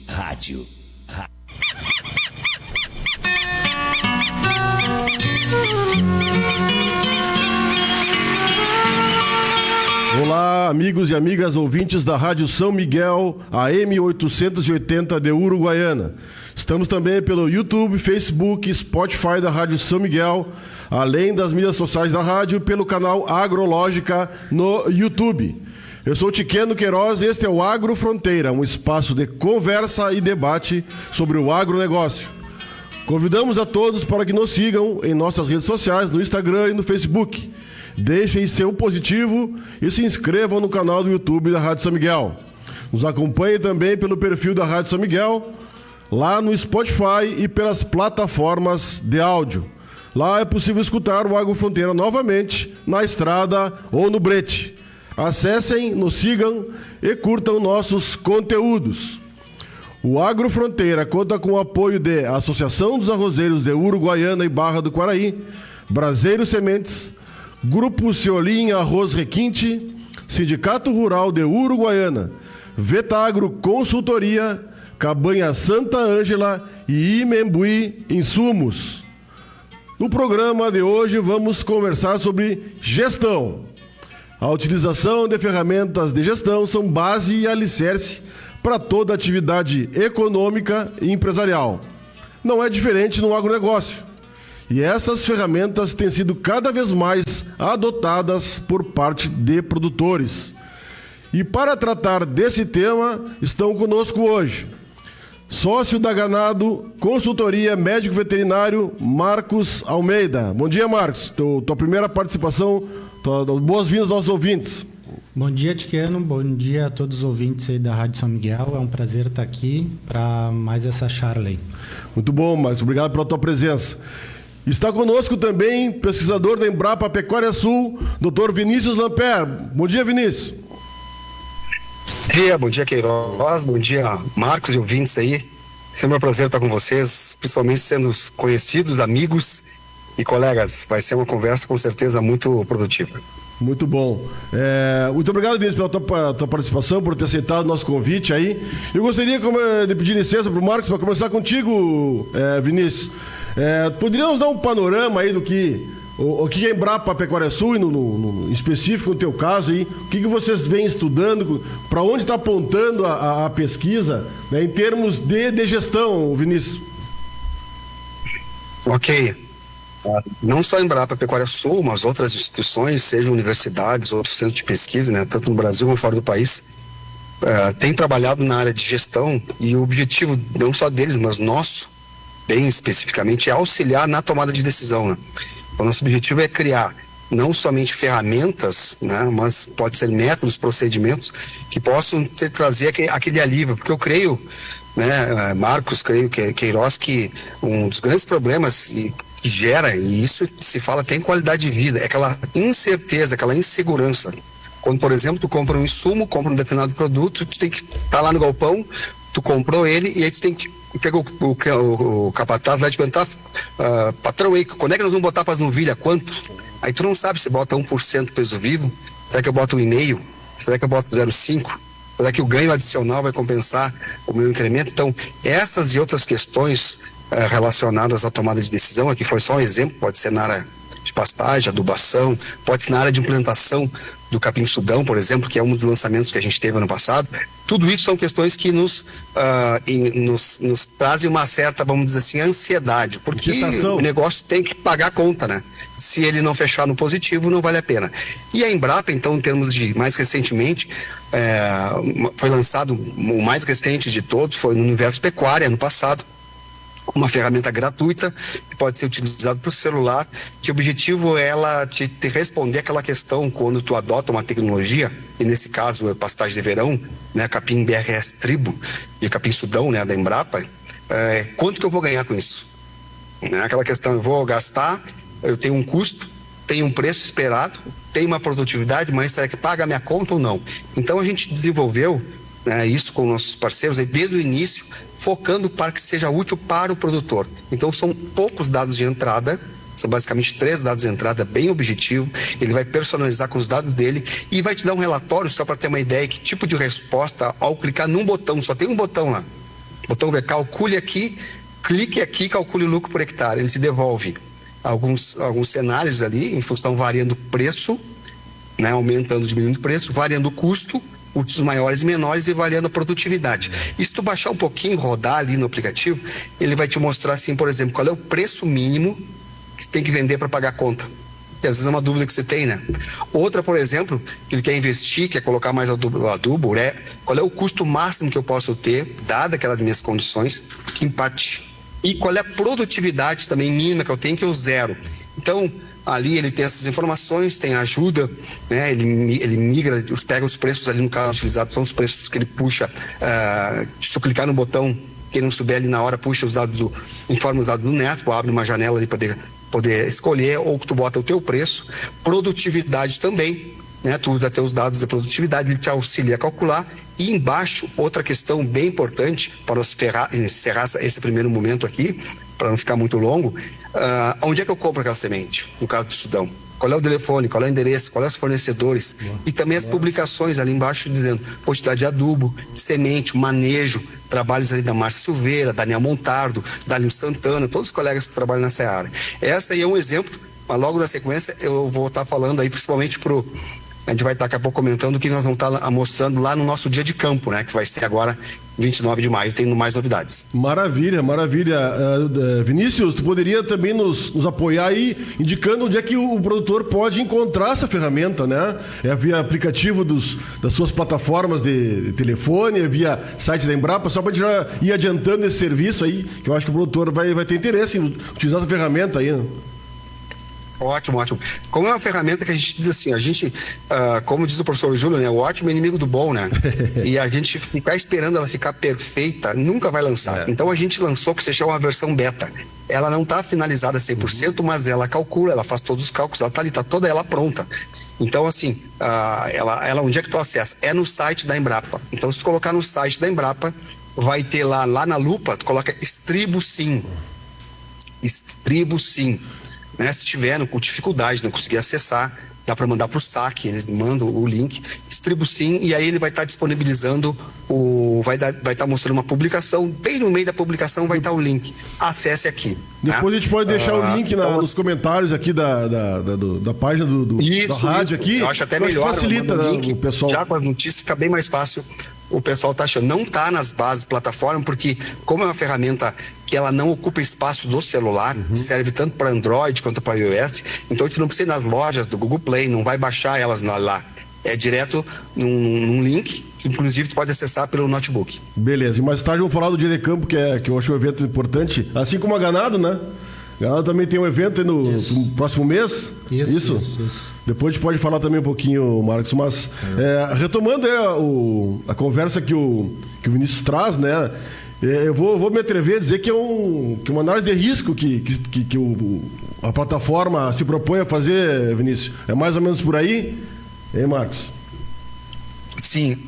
Rádio. Olá, amigos e amigas ouvintes da Rádio São Miguel, AM 880 de Uruguaiana. Estamos também pelo YouTube, Facebook, Spotify da Rádio São Miguel, além das mídias sociais da rádio, pelo canal Agrológica no YouTube. Eu sou Tiqueno Queiroz e este é o Agro Fronteira, um espaço de conversa e debate sobre o agronegócio. Convidamos a todos para que nos sigam em nossas redes sociais, no Instagram e no Facebook. Deixem seu positivo e se inscrevam no canal do YouTube da Rádio São Miguel. Nos acompanhem também pelo perfil da Rádio São Miguel, lá no Spotify e pelas plataformas de áudio. Lá é possível escutar o Agro Fronteira novamente, na estrada ou no brete. Acessem, nos sigam e curtam nossos conteúdos. O Agro Fronteira conta com o apoio de Associação dos Arrozeiros de Uruguaiana e Barra do Quaraí, Braseiro Sementes, Grupo Ciolim Arroz Requinte, Sindicato Rural de Uruguaiana, Vetagro Consultoria, Cabanha Santa Ângela e Imembuí Insumos. No programa de hoje vamos conversar sobre gestão. A utilização de ferramentas de gestão são base e alicerce para toda atividade econômica e empresarial. Não é diferente no agronegócio. E essas ferramentas têm sido cada vez mais adotadas por parte de produtores. E para tratar desse tema, estão conosco hoje sócio da Ganado Consultoria Médico Veterinário, Marcos Almeida. Bom dia, Marcos. Tua primeira participação, boas-vindas aos ouvintes. Bom dia, Tiqueno. Bom dia a todos os ouvintes aí da Rádio São Miguel. É um prazer estar aqui para mais essa charla aí. Muito bom, Marcos. Obrigado pela tua presença. Está conosco também pesquisador da Embrapa Pecuária Sul, Dr. Vinícius Lamper. Bom dia, Vinícius. Bom dia, Queiroz, bom dia, Marcos e ouvintes aí. Sempre um prazer estar com vocês, principalmente sendo conhecidos, amigos e colegas. Vai ser uma conversa com certeza muito produtiva. Muito bom. Muito obrigado, Vinícius, pela tua participação, por ter aceitado o nosso convite aí. Eu gostaria de pedir licença para o Marcos para começar contigo, Vinícius. Poderíamos dar um panorama aí do que o que é Embrapa Pecuária Sul, e no específico no teu caso aí, o que vocês vêm estudando, para onde está apontando a pesquisa, né, em termos de gestão, Vinícius? Ok. Não só a Embrapa Pecuária Sul, mas outras instituições, sejam universidades, outros centros de pesquisa, né, tanto no Brasil como fora do país, têm trabalhado na área de gestão, e o objetivo não só deles, mas nosso, bem especificamente, é auxiliar na tomada de decisão, né? O nosso objetivo é criar não somente ferramentas, né, mas pode ser métodos, procedimentos que possam trazer aquele alívio, porque eu creio, né, Marcos, creio que Queiroz, que um dos grandes problemas que gera, e isso se fala até em qualidade de vida, é aquela incerteza, aquela insegurança. Quando, por exemplo, tu compra um insumo, compra um determinado produto, tu tem que estar lá no galpão, tu comprou ele e aí tu tem que pegar o capataz lá de perguntar, patrão aí, quando é que nós vamos botar para as novilhas, quanto? Aí tu não sabe se bota 1% peso vivo, será que eu boto 1,5%, será que eu boto 0,5%, será que o ganho adicional vai compensar o meu incremento? Então, essas e outras questões relacionadas à tomada de decisão, aqui foi só um exemplo, pode ser na área de pastagem, adubação, pode ser na área de implantação do capim-sudão, por exemplo, que é um dos lançamentos que a gente teve ano passado. Tudo isso são questões que nos trazem uma certa, vamos dizer assim, ansiedade, porque o negócio tem que pagar a conta, né? Se ele não fechar no positivo, não vale a pena. E a Embrapa, então, em termos de, mais recentemente, foi lançado, o mais recente de todos, foi no Universo Pecuária, ano passado, uma ferramenta gratuita que pode ser utilizada para o celular, que o objetivo é ela te responder aquela questão quando tu adota uma tecnologia, e nesse caso é pastagem de verão, né, capim BRS Tribo e capim Sudão, né, da Embrapa, quanto que eu vou ganhar com isso? Né, aquela questão, eu vou gastar, eu tenho um custo, tenho um preço esperado, tenho uma produtividade, mas será que paga a minha conta ou não? Então a gente desenvolveu, né, isso com nossos parceiros desde o início, focando para que seja útil para o produtor. Então são poucos dados de entrada, São basicamente 3 dados de entrada, bem objetivo. Ele vai personalizar com os dados dele e vai te dar um relatório, só para ter uma ideia, que tipo de resposta ao clicar num botão. Só tem um botão lá. O botão vai calcule aqui, clique aqui, calcule o lucro por hectare. Ele te devolve alguns cenários ali, em função variando o preço, né, aumentando, diminuindo o preço, variando o custo, custos maiores e menores, e variando a produtividade. E se tu baixar um pouquinho, rodar ali no aplicativo, ele vai te mostrar assim, por exemplo, qual é o preço mínimo que tem que vender para pagar a conta. Que às vezes é uma dúvida que você tem, né? Outra, por exemplo, que ele quer investir, quer colocar mais adubo, qual é o custo máximo que eu posso ter, dada aquelas minhas condições, que empate. E qual é a produtividade também mínima que eu tenho, que eu zero. Então, ali ele tem essas informações, tem ajuda, né? Ele migra, pega os preços ali no caso utilizado, são os preços que ele puxa. Se tu clicar no botão, quem não souber ali na hora, puxa os dados informa os dados do Nespo, abre uma janela ali para poder escolher, ou que tu bota o teu preço. Produtividade também, né? Tu usa teus dados de produtividade, ele te auxilia a calcular. E embaixo, outra questão bem importante para encerrar esse primeiro momento aqui, para não ficar muito longo, onde é que eu compro aquela semente, no caso do Sudão? Qual é o telefone, qual é o endereço, qual é os fornecedores, e também as publicações ali embaixo dizendo quantidade de adubo, semente, manejo, trabalhos ali da Márcia Silveira, Daniel Montardo, Daniel Santana, todos os colegas que trabalham nessa área. Essa aí é um exemplo, mas logo na sequência eu vou estar falando aí principalmente a gente vai estar daqui a pouco comentando o que nós vamos estar mostrando lá no nosso dia de campo, né? Que vai ser agora 29 de maio, tem mais novidades. Maravilha, maravilha. Vinícius, tu poderia também nos apoiar aí, indicando onde é que o produtor pode encontrar essa ferramenta, né? É via aplicativo das suas plataformas de telefone, é via site da Embrapa, só para a gente já ir adiantando esse serviço aí, que eu acho que o produtor vai ter interesse em utilizar essa ferramenta aí, né? Ótimo, ótimo. Como é uma ferramenta que a gente diz assim, como diz o professor Júlio, né? O ótimo é inimigo do bom, né? E a gente ficar esperando ela ficar perfeita, nunca vai lançar. Então a gente lançou que se chama uma versão beta. Ela não está finalizada 100%, mas ela calcula, ela faz todos os cálculos, ela está ali, está toda ela pronta. Então, assim, ela onde é que tu acessa? É no site da Embrapa. Então, se tu colocar no site da Embrapa, vai ter lá na lupa, tu coloca Estribo Sim. Estribo Sim. Né, se tiver com dificuldade, não conseguir acessar, dá para mandar para o saque, eles mandam o link, Estribo Sim, e aí ele vai estar disponibilizando, vai estar mostrando uma publicação, bem no meio da publicação vai estar o link, acesse aqui. Depois né? a gente pode deixar o link nos comentários aqui da página da rádio aqui. Eu acho até melhor, facilita, né, link, o pessoal. Já com as notícias fica bem mais fácil. O pessoal está achando, não está nas bases plataforma, porque como é uma ferramenta que ela não ocupa espaço do celular, serve tanto para Android quanto para iOS, então a gente não precisa ir nas lojas do Google Play, não vai baixar elas lá. É direto num link, que inclusive tu pode acessar pelo notebook. Beleza, e mais tarde vamos falar do Dia de Campo, que eu acho um evento importante, assim como a Ganado, né? Ela também tem um evento aí no próximo mês. Isso. Depois a gente pode falar também um pouquinho, Marcos, mas retomando a conversa que o Vinícius traz, né? Eu vou me atrever a dizer que é uma análise de risco que a plataforma se propõe a fazer, Vinícius. É mais ou menos por aí, hein, Marcos? Sim,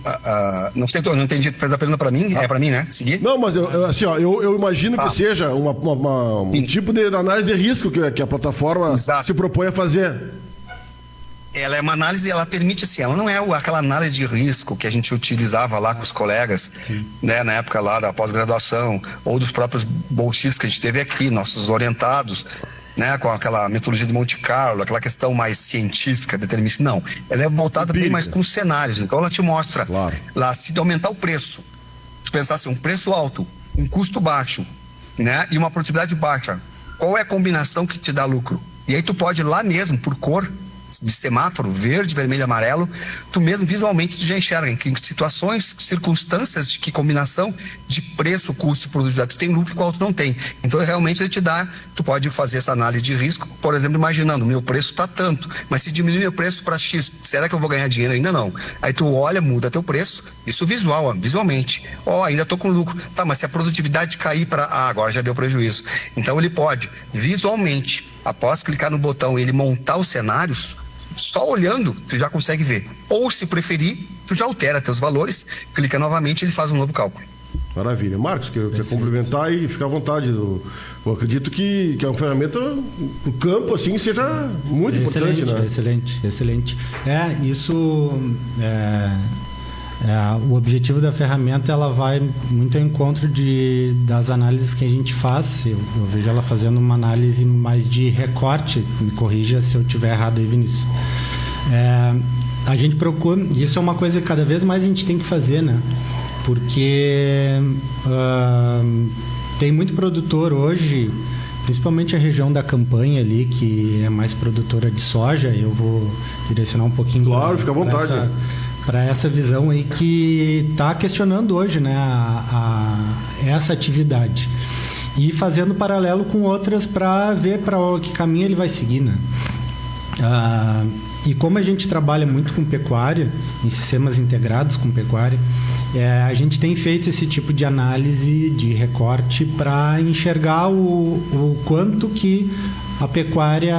não sei, não entendi, fez a pergunta para mim, é para mim, né? Seguir? Não, mas eu imagino que seja um tipo de análise de risco que a plataforma se propõe a fazer. Ela é uma análise, ela permite assim, ela não é aquela análise de risco que a gente utilizava lá com os colegas, né, na época lá da pós-graduação, ou dos próprios bolsistas que a gente teve aqui, nossos orientados, né, com aquela metodologia de Monte Carlo, aquela questão mais científica, determinista. Não, ela é voltada bem mais com cenários. Então ela te mostra, lá, se aumentar o preço, tu pensar assim, um preço alto, um custo baixo, né, e uma produtividade baixa, qual é a combinação que te dá lucro? E aí tu pode lá mesmo, por cor, de semáforo, verde, vermelho, amarelo, tu mesmo visualmente tu já enxerga em que situações, circunstâncias, de que combinação de preço, custo, produtividade, tu tem lucro e qual tu não tem. Então realmente ele te dá, tu pode fazer essa análise de risco, por exemplo, imaginando, meu preço está tanto, mas se diminuir meu preço para X, será que eu vou ganhar dinheiro? Ainda não. Aí tu olha, muda teu preço, isso visualmente. Ainda tô com lucro. Tá, mas se a produtividade cair para, agora já deu prejuízo. Então ele pode, visualmente, após clicar no botão e ele montar os cenários, só olhando, tu já consegue ver. Ou, se preferir, tu já altera teus valores, clica novamente e ele faz um novo cálculo. Maravilha. Marcos, quer complementar e ficar à vontade. Eu acredito que é uma ferramenta para o campo, assim, seja muito importante, né? Excelente. O objetivo da ferramenta, ela vai muito ao encontro das análises que a gente faz. Eu vejo ela fazendo uma análise mais de recorte. Me corrija se eu estiver errado aí, Vinícius. A gente procura, e isso é uma coisa que cada vez mais a gente tem que fazer, né? Porque tem muito produtor hoje, principalmente a região da Campanha ali, que é mais produtora de soja. Eu vou direcionar um pouquinho. Claro, fica à vontade. Para essa visão aí que está questionando hoje, né, essa atividade. E fazendo paralelo com outras para ver para que caminho ele vai seguir, né? E como a gente trabalha muito com pecuária, em sistemas integrados com pecuária, a gente tem feito esse tipo de análise de recorte para enxergar o quanto que a pecuária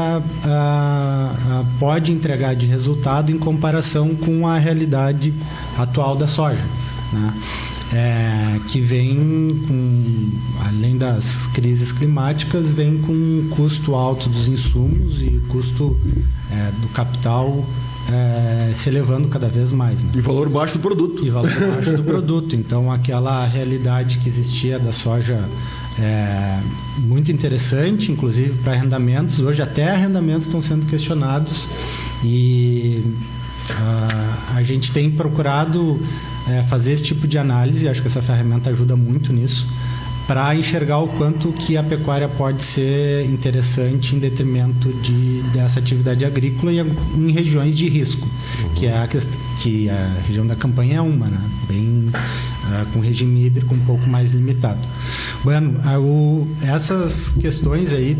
pode entregar de resultado em comparação com a realidade atual da soja, né? Que vem além das crises climáticas, vem com um custo alto dos insumos e custo do capital se elevando cada vez mais, né? E valor baixo do produto. Então, aquela realidade que existia da soja muito interessante, inclusive para arrendamentos. Hoje até arrendamentos estão sendo questionados e a gente tem procurado fazer esse tipo de análise. Acho que essa ferramenta ajuda muito nisso, para enxergar o quanto que a pecuária pode ser interessante em detrimento dessa atividade agrícola e em regiões de risco, que a região da Campanha é uma, né? Bem com regime hídrico um pouco mais limitado. Bueno, essas questões aí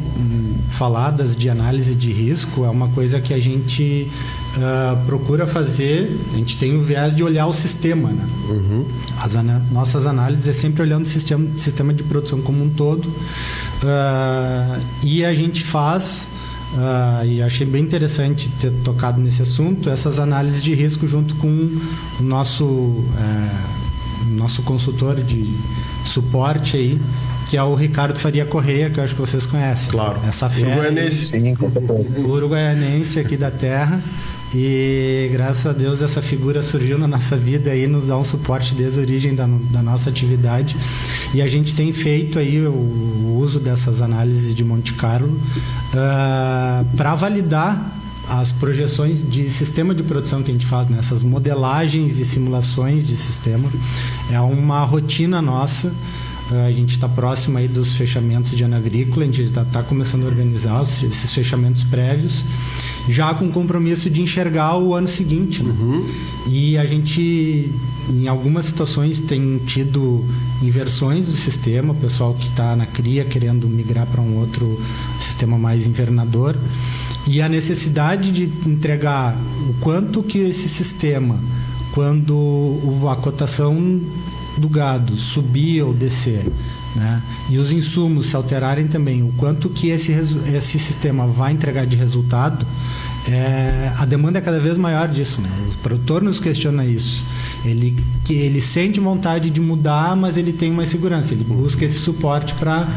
faladas de análise de risco é uma coisa que a gente procura fazer. A gente tem o viés de olhar o sistema, né? Nossas análises é sempre olhando o sistema de produção como um todo, e a gente faz, e achei bem interessante ter tocado nesse assunto, essas análises de risco junto com o nosso consultor de suporte aí, que é o Ricardo Faria Correia, que eu acho que vocês conhecem. Claro. Essa fera uruguaianense aqui da terra. E graças a Deus essa figura surgiu na nossa vida e nos dá um suporte desde a origem da nossa atividade. E a gente tem feito aí o uso dessas análises de Monte Carlo para validar as projeções de sistema de produção que a gente faz, né? Essas modelagens e simulações de sistema. É uma rotina nossa. A gente está próximo aí dos fechamentos de ano agrícola, a gente está começando a organizar esses fechamentos prévios, já com compromisso de enxergar o ano seguinte, né? E a gente, em algumas situações, tem tido inversões do sistema, o pessoal que está na cria querendo migrar para um outro sistema mais invernador, e a necessidade de entregar o quanto que esse sistema, quando a cotação do gado subir ou descer, né, e os insumos se alterarem também, o quanto que esse sistema vai entregar de resultado, a demanda é cada vez maior disso, né? O produtor nos questiona isso. Ele sente vontade de mudar, mas ele tem uma insegurança, ele busca esse suporte para...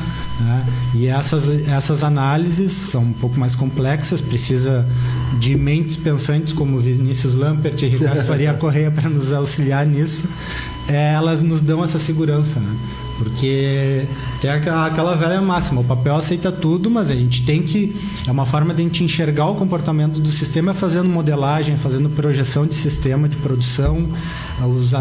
Né? E essas análises são um pouco mais complexas, precisa de mentes pensantes como Vinícius Lampert e Ricardo Faria Correia para nos auxiliar nisso. Elas nos dão essa segurança, né? Porque tem aquela velha máxima, o papel aceita tudo, mas a gente tem que... É uma forma de a gente enxergar o comportamento do sistema fazendo modelagem, fazendo projeção de sistema de produção,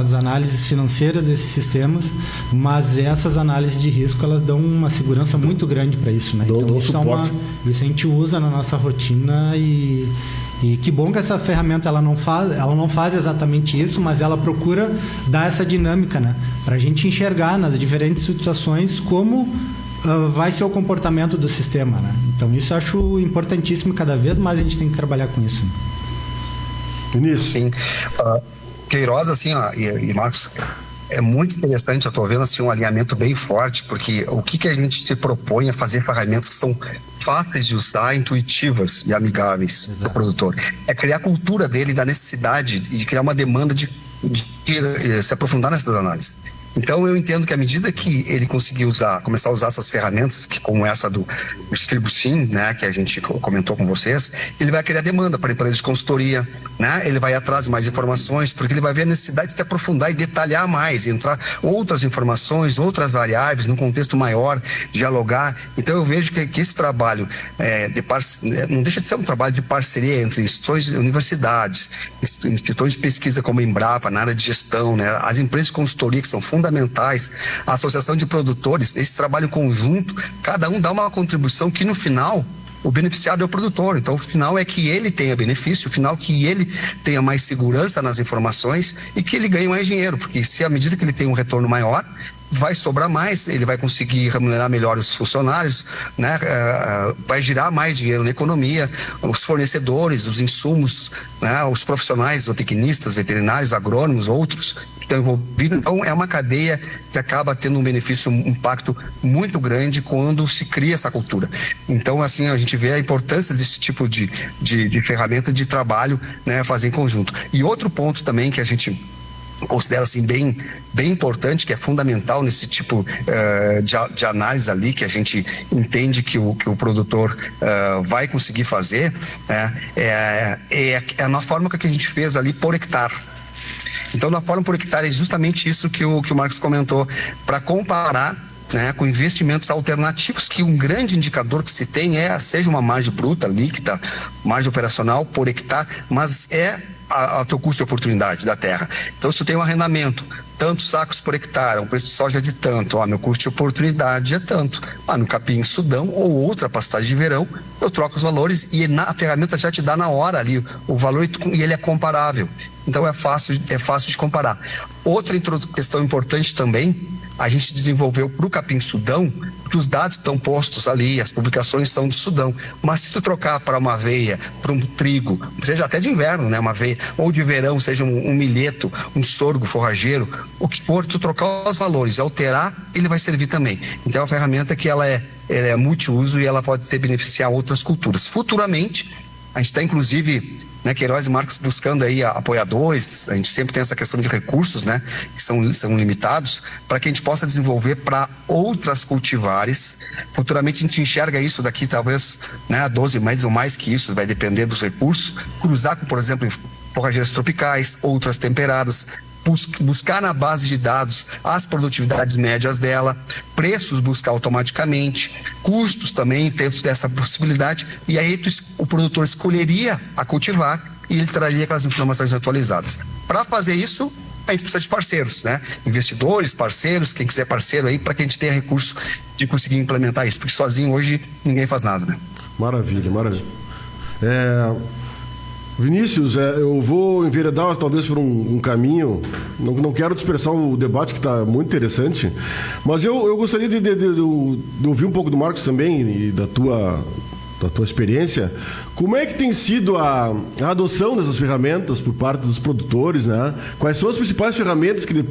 as análises financeiras desses sistemas, mas essas análises de risco, elas dão uma segurança muito grande para isso, né? Então isso a gente usa na nossa rotina e que bom que essa ferramenta ela não faz exatamente isso, mas ela procura dar essa dinâmica, né? Para a gente enxergar nas diferentes situações como vai ser o comportamento do sistema, né? Então isso eu acho importantíssimo, cada vez mais a gente tem que trabalhar com isso. Vinícius. Sim. Queiroz, assim, ó, e Marcos, é muito interessante. Eu estou vendo assim, um alinhamento bem forte, porque o que a gente se propõe a fazer ferramentas que são fáceis de usar, intuitivas e amigáveis para o produtor. É criar a cultura dele, da necessidade e de criar uma demanda de se aprofundar nessas análises. Então eu entendo que à medida que ele conseguir começar a usar essas ferramentas, como essa do Distribusim, né, que a gente comentou com vocês, ele vai criar demanda para empresas de consultoria, né? Ele vai atrás de mais informações, porque ele vai ver a necessidade de se aprofundar e detalhar mais, entrar outras informações, outras variáveis, num contexto maior, dialogar. Então eu vejo que esse trabalho não deixa de ser um trabalho de parceria entre instituições, universidades, instituições de pesquisa como a Embrapa, na área de gestão, né? As empresas de consultoria que são fundamentais, a associação de produtores, esse trabalho conjunto, cada um dá uma contribuição que no final o beneficiado é o produtor. Então o final é que ele tenha benefício, o final é que ele tenha mais segurança nas informações e que ele ganhe mais dinheiro, porque se à medida que ele tem um retorno maior, vai sobrar mais, ele vai conseguir remunerar melhor os funcionários, né? Vai girar mais dinheiro na economia, os fornecedores, os insumos, né? Os profissionais, zootecnistas, veterinários, agrônomos, outros que estão envolvidos. Então é uma cadeia que acaba tendo um benefício, um impacto muito grande quando se cria essa cultura. Então assim, a gente vê a importância desse tipo de ferramenta de trabalho, né? Fazer em conjunto. E outro ponto também que a gente considero assim bem importante, que é fundamental nesse tipo de análise ali, que a gente entende que o produtor vai conseguir fazer, é na forma que a gente fez ali por hectare. Então, na forma por hectare é justamente isso que o Marcos comentou, para comparar, né, com investimentos alternativos, que um grande indicador que se tem seja uma margem bruta, líquida, margem operacional por hectare, mas a teu custo de oportunidade da terra. Então, se tu tem um arrendamento, tantos sacos por hectare, um preço de soja de tanto, meu custo de oportunidade é tanto. No capim Sudão ou outra pastagem de verão, eu troco os valores e a ferramenta já te dá na hora ali o valor e ele é comparável. Então, é fácil de comparar. Outra questão importante também, a gente desenvolveu para o capim Sudão, que os dados que estão postos ali, as publicações são do Sudão, mas se tu trocar para uma aveia, para um trigo, seja até de inverno, né, uma aveia, ou de verão, seja um milheto, um sorgo forrageiro, o que for, tu trocar os valores e alterar, ele vai servir também. Então é uma ferramenta que ela é multiuso e ela pode ser beneficiar outras culturas. Futuramente, a gente está inclusive, né, Queiroz e Marcos buscando aí apoiadores, a gente sempre tem essa questão de recursos, né, que são limitados, para que a gente possa desenvolver para outras cultivares. Futuramente a gente enxerga isso daqui talvez, né, 12 meses ou mais que isso, vai depender dos recursos, cruzar com, por exemplo, forrageiras tropicais, outras temperadas, buscar na base de dados as produtividades médias dela, preços buscar automaticamente, custos também, dentro dessa possibilidade, e aí o produtor escolheria a cultivar e ele traria aquelas informações atualizadas. Para fazer isso, a gente precisa de parceiros, né? Investidores, parceiros, quem quiser parceiro aí, para que a gente tenha recurso de conseguir implementar isso, porque sozinho hoje ninguém faz nada, né? Maravilha. Vinícius, eu vou enveredar talvez por um caminho, não quero dispersar o debate que está muito interessante, mas eu gostaria de ouvir um pouco do Marcos também e da tua experiência. Como é que tem sido a adoção dessas ferramentas por parte dos produtores, né? Quais são as principais ferramentas que eles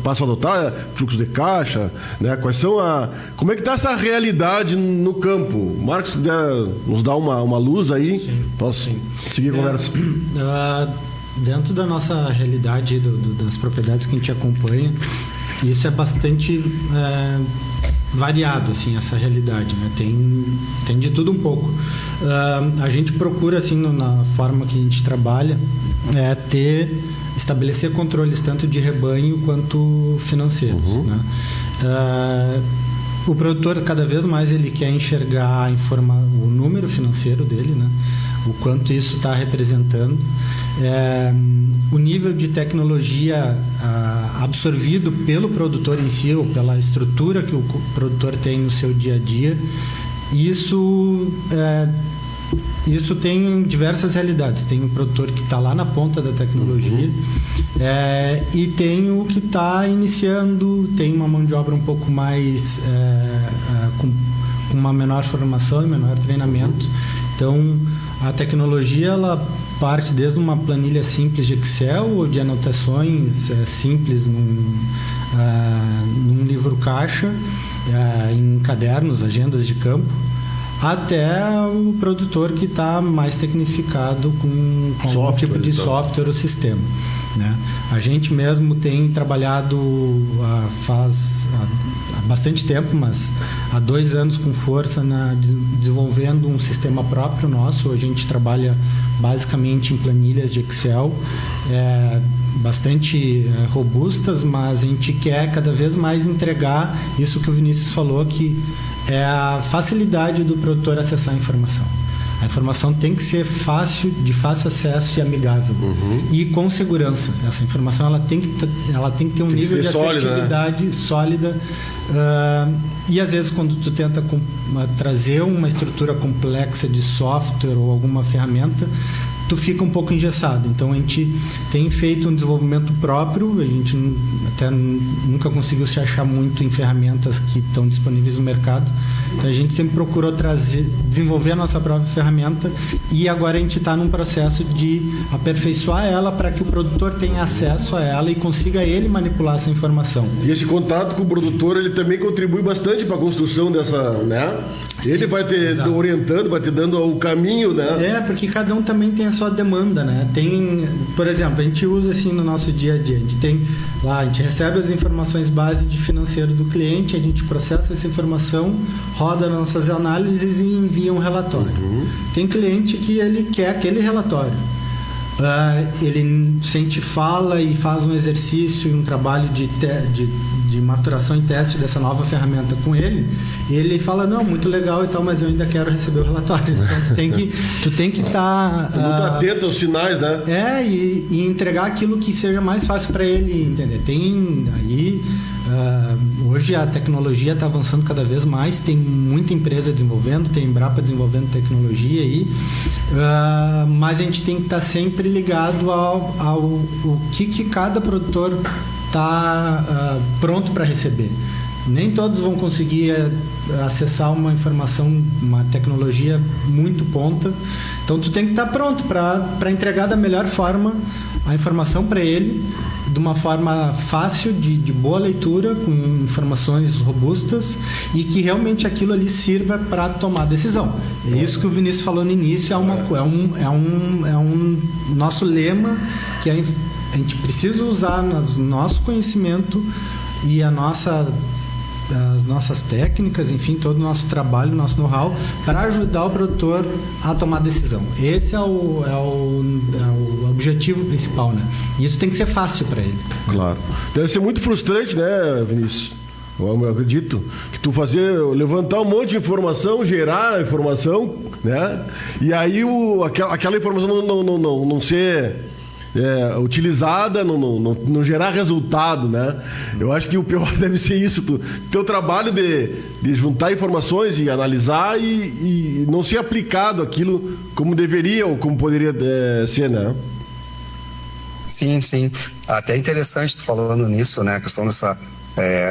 passam a adotar? Fluxo de caixa, né? Como é que está essa realidade no campo? Marcos, se puder nos dar uma luz aí, sim, posso seguir a conversa? Dentro da nossa realidade, das propriedades que a gente acompanha, isso é bastante variado, assim, essa realidade, né? Tem de tudo um pouco. A gente procura, assim, na forma que a gente trabalha, estabelecer controles tanto de rebanho quanto financeiros, né? O produtor, cada vez mais, ele quer enxergar o número financeiro dele, né? O quanto isso está representando. O nível de tecnologia absorvido pelo produtor em si, ou pela estrutura que o produtor tem no seu dia a dia, isso tem diversas realidades. Tem um produtor que está lá na ponta da tecnologia, e tem o que está iniciando, tem uma mão de obra um pouco mais com uma menor formação e menor treinamento. Então, a tecnologia, ela parte desde uma planilha simples de Excel ou de anotações simples num livro caixa, em cadernos, agendas de campo, até o produtor que está mais tecnificado com algum tipo de software ou sistema, né? A gente mesmo tem trabalhado há bastante tempo, mas há 2 anos com força desenvolvendo um sistema próprio nosso. A gente trabalha basicamente em planilhas de Excel, bastante robustas, mas a gente quer cada vez mais entregar isso que o Vinícius falou, que é a facilidade do produtor acessar a informação. A informação tem que ser de fácil acesso e amigável. E com segurança. Essa informação ela tem que ter um nível de assertividade sólida. E às vezes quando tu tenta trazer uma estrutura complexa de software ou alguma ferramenta, tu fica um pouco engessado. Então a gente tem feito um desenvolvimento próprio. A gente até nunca conseguiu se achar muito em ferramentas que estão disponíveis no mercado. Então a gente sempre procurou desenvolver a nossa própria ferramenta, e agora a gente está num processo de aperfeiçoar ela para que o produtor tenha acesso a ela e consiga ele manipular essa informação. E esse contato com o produtor, ele também contribui bastante para a construção dessa, né? Sim, ele vai te orientando, vai te dando o caminho, né? Porque cada um também tem a sua demanda, né? Por exemplo, a gente usa assim no nosso dia a dia, a gente recebe as informações base de financeiro do cliente, a gente processa essa informação, roda nossas análises e envia um relatório. Tem cliente que ele quer aquele relatório. Se a gente fala e faz um exercício e um trabalho de maturação e teste dessa nova ferramenta com ele fala, não, muito legal e tal, mas eu ainda quero receber o relatório. Então tu tem que estar muito atento aos sinais, né? E entregar aquilo que seja mais fácil para ele entender. Hoje a tecnologia está avançando cada vez mais, tem muita empresa desenvolvendo, tem Embrapa desenvolvendo tecnologia aí, mas a gente tem que estar sempre ligado ao que cada produtor está pronto para receber. Nem todos vão conseguir acessar uma informação, uma tecnologia muito ponta. Então tu tem que estar pronto para entregar da melhor forma a informação para ele, de uma forma fácil, de boa leitura, com informações robustas, e que realmente aquilo ali sirva para tomar decisão. É isso que o Vinícius falou no início, é um nosso lema, que a gente precisa usar nosso conhecimento e as nossas técnicas, enfim, todo o nosso trabalho, nosso know-how, para ajudar o produtor a tomar decisão. Esse é o objetivo principal, né? E isso tem que ser fácil para ele. Claro. Deve ser muito frustrante, né, Vinícius? Eu acredito que tu levantar um monte de informação, gerar informação, né? E aí aquela informação não ser utilizada, não gerar resultado, né? Eu acho que o pior deve ser isso, teu trabalho de juntar informações e analisar e não ser aplicado aquilo como deveria ou como poderia ser, né? Sim. Até interessante tu falando nisso, né? A questão dessa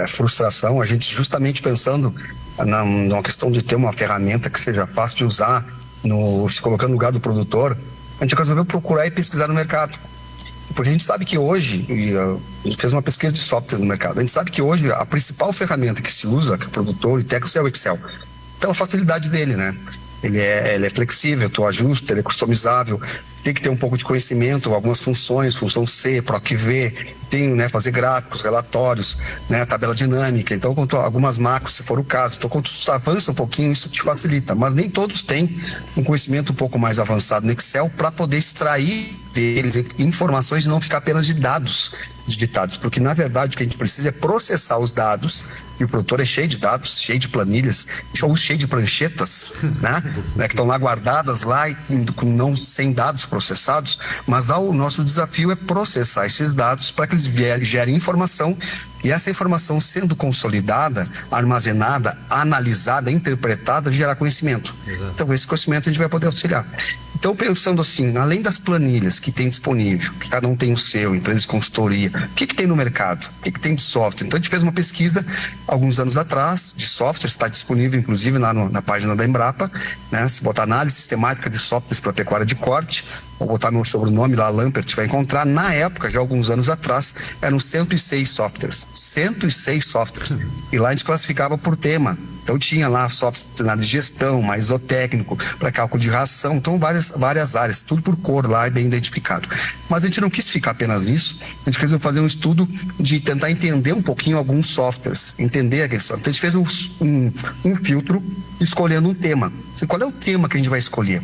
frustração, a gente justamente pensando na questão de ter uma ferramenta que seja fácil de usar, se colocando no lugar do produtor, a gente resolveu procurar e pesquisar no mercado. Porque a gente sabe que hoje, a gente fez uma pesquisa de software no mercado, a gente sabe que hoje a principal ferramenta que se usa, que o produtor e técnico, é o Excel, pela facilidade dele, né? Ele é flexível, tu ajusta, ele é customizável, tem que ter um pouco de conhecimento, algumas funções, função C, PROC-V, tem, né, fazer gráficos, relatórios, né, tabela dinâmica, então algumas macros, se for o caso. Então, quando tu avança um pouquinho, isso te facilita, mas nem todos têm um conhecimento um pouco mais avançado no Excel para poder extrair deles informações e não ficar apenas de dados digitados, porque na verdade o que a gente precisa é processar os dados, e o produtor é cheio de dados, cheio de planilhas, ou cheio de pranchetas, né, que estão lá guardadas lá sem dados processados, mas o nosso desafio é processar esses dados para que eles gerem informação, e essa informação sendo consolidada, armazenada, analisada, interpretada, gerar conhecimento. Exato. Então esse conhecimento a gente vai poder auxiliar. Então, pensando assim, além das planilhas que tem disponível, que cada um tem o seu, empresa de consultoria, o que tem no mercado? O que tem de software? Então, a gente fez uma pesquisa alguns anos atrás de software, está disponível, inclusive, lá na página da Embrapa, né? Se botar análise sistemática de softwares para pecuária de corte, ou botar meu sobrenome lá, Lampert, vai encontrar. Na época, já alguns anos atrás, eram 106 softwares. 106 softwares. E lá a gente classificava por tema. Então tinha lá software na área de gestão, mais zootécnico, para cálculo de ração, então várias áreas, tudo por cor lá, bem identificado. Mas a gente não quis ficar apenas nisso, a gente resolveu fazer um estudo de tentar entender um pouquinho alguns softwares, entender aqueles softwares. Então a gente fez um filtro escolhendo um tema. Qual é o tema que a gente vai escolher?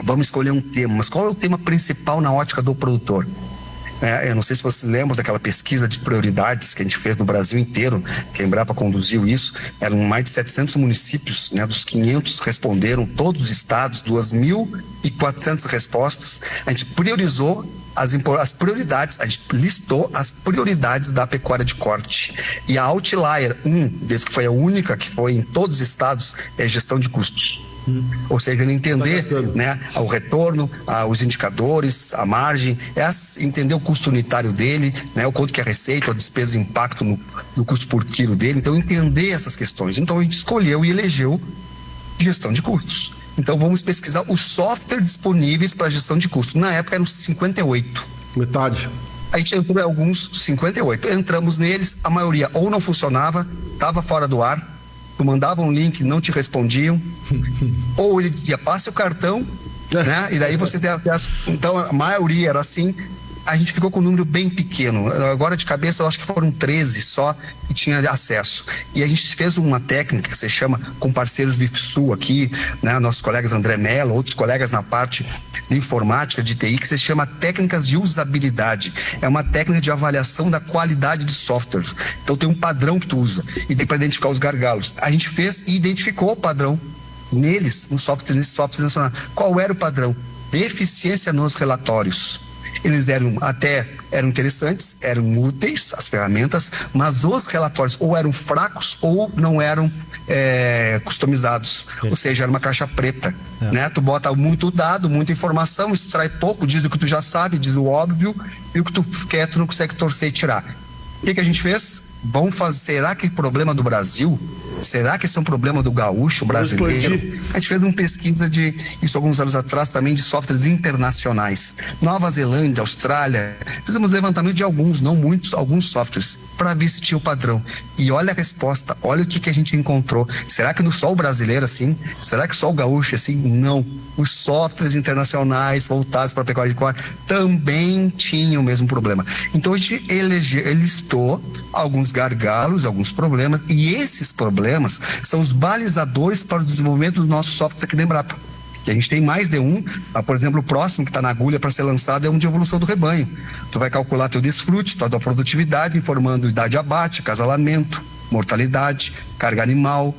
Vamos escolher um tema, mas qual é o tema principal na ótica do produtor? Eu não sei se você lembra daquela pesquisa de prioridades que a gente fez no Brasil inteiro, que a Embrapa conduziu isso, eram mais de 700 municípios, né, dos 500 responderam, todos os estados, 2.400 respostas, a gente priorizou as prioridades, a gente listou as prioridades da pecuária de corte. E a outlier, desde que foi a única que foi em todos os estados, é gestão de custos. Ou seja, ele entender, né, o retorno, os indicadores, a margem, entender o custo unitário dele, né, o quanto que é a receita, a despesa e impacto no custo por quilo dele. Então, entender essas questões. Então, a gente escolheu e elegeu gestão de custos. Então, vamos pesquisar os softwares disponíveis para gestão de custos. Na época, eram 58. Metade. A gente entrou em alguns 58. Entramos neles, a maioria ou não funcionava, estava fora do ar, tu mandava um link, não te respondiam, ou ele dizia, passe o cartão, né? E daí você tem acesso. Então, a maioria era assim. A gente ficou com um número bem pequeno. Agora, de cabeça, eu acho que foram 13 só que tinha acesso. E a gente fez uma técnica que se chama, com parceiros do IFSU aqui, né? Nossos colegas André Mello, outros colegas na parte de informática, de TI, que se chama técnicas de usabilidade. É uma técnica de avaliação da qualidade de softwares. Então, tem um padrão que tu usa. E tem para identificar os gargalos. A gente fez e identificou o padrão nesses softwares nacionais. Qual era o padrão? Deficiência nos relatórios. Eles eram interessantes, eram úteis, as ferramentas, mas os relatórios ou eram fracos ou não eram customizados. Ou seja, era uma caixa preta. Né? Tu bota muito dado, muita informação, extrai pouco, diz o que tu já sabe, diz o óbvio, e o que tu quer, tu não consegue torcer e tirar. O que a gente fez? Será que é problema do Brasil? Será que esse é um problema do gaúcho brasileiro? A gente fez uma pesquisa isso alguns anos atrás também, de softwares internacionais. Nova Zelândia, Austrália. Fizemos levantamento de alguns, não muitos, alguns softwares, para ver se tinha o padrão. E olha a resposta, olha o que a gente encontrou. Será que só o brasileiro assim? Será que só o gaúcho assim? Não. Os softwares internacionais voltados para a pecuária de corte também tinham o mesmo problema. Então a gente listou alguns gargalos, alguns problemas, e esses problemas são os balizadores para o desenvolvimento dos nossos softwares aqui da Embrapa. Que a gente tem mais de um, por exemplo, o próximo que está na agulha para ser lançado é um de evolução do rebanho. Tu vai calcular teu desfrute, tua produtividade, informando idade de abate, acasalamento, mortalidade, carga animal,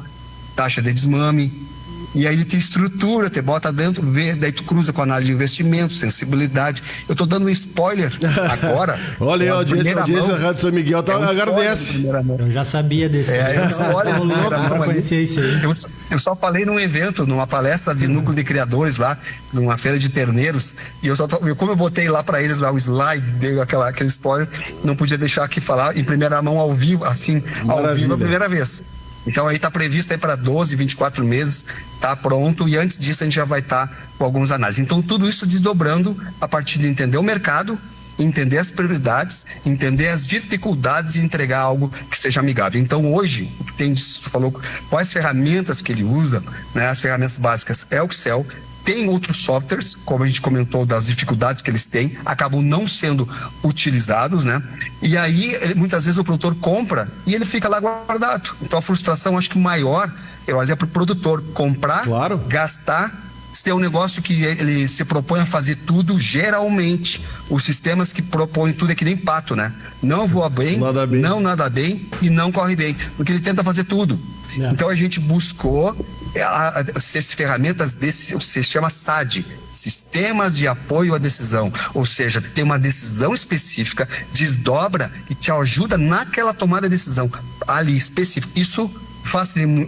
taxa de desmame. E aí ele te estrutura, te bota dentro, daí tu cruza com análise de investimento, sensibilidade. Eu estou dando um spoiler agora. Olha aí, a audiência da Rádio São Miguel agradece. Eu já sabia desse. Eu louco para conhecer isso aí. Eu só falei num evento, numa palestra de núcleo de criadores lá, numa feira de terneiros, e como eu botei lá para eles lá o slide, dei aquele spoiler, não podia deixar aqui falar em primeira mão ao vivo, assim, ao vivo a primeira vez. Então aí está previsto aí para 12, 24 meses, está pronto, e antes disso a gente já vai estar com algumas análises. Então tudo isso desdobrando a partir de entender o mercado, entender as prioridades, entender as dificuldades e entregar algo que seja amigável. Então hoje, o que tem, falou quais ferramentas que ele usa, né, as ferramentas básicas é o Excel. Tem outros softwares, como a gente comentou, das dificuldades que eles têm, acabam não sendo utilizados, né? E aí, muitas vezes o produtor compra e ele fica lá guardado. Então a frustração, acho que maior, é para o produtor comprar, gastar, se é um negócio que ele se propõe a fazer tudo, geralmente, os sistemas que propõem tudo é que nem pato, né? Não voa bem, não nada bem e não corre bem, porque ele tenta fazer tudo. Então a gente buscou essas ferramentas se chama SAD, Sistemas de Apoio à Decisão, ou seja, tem uma decisão específica, desdobra e te ajuda naquela tomada de decisão ali específica. Isso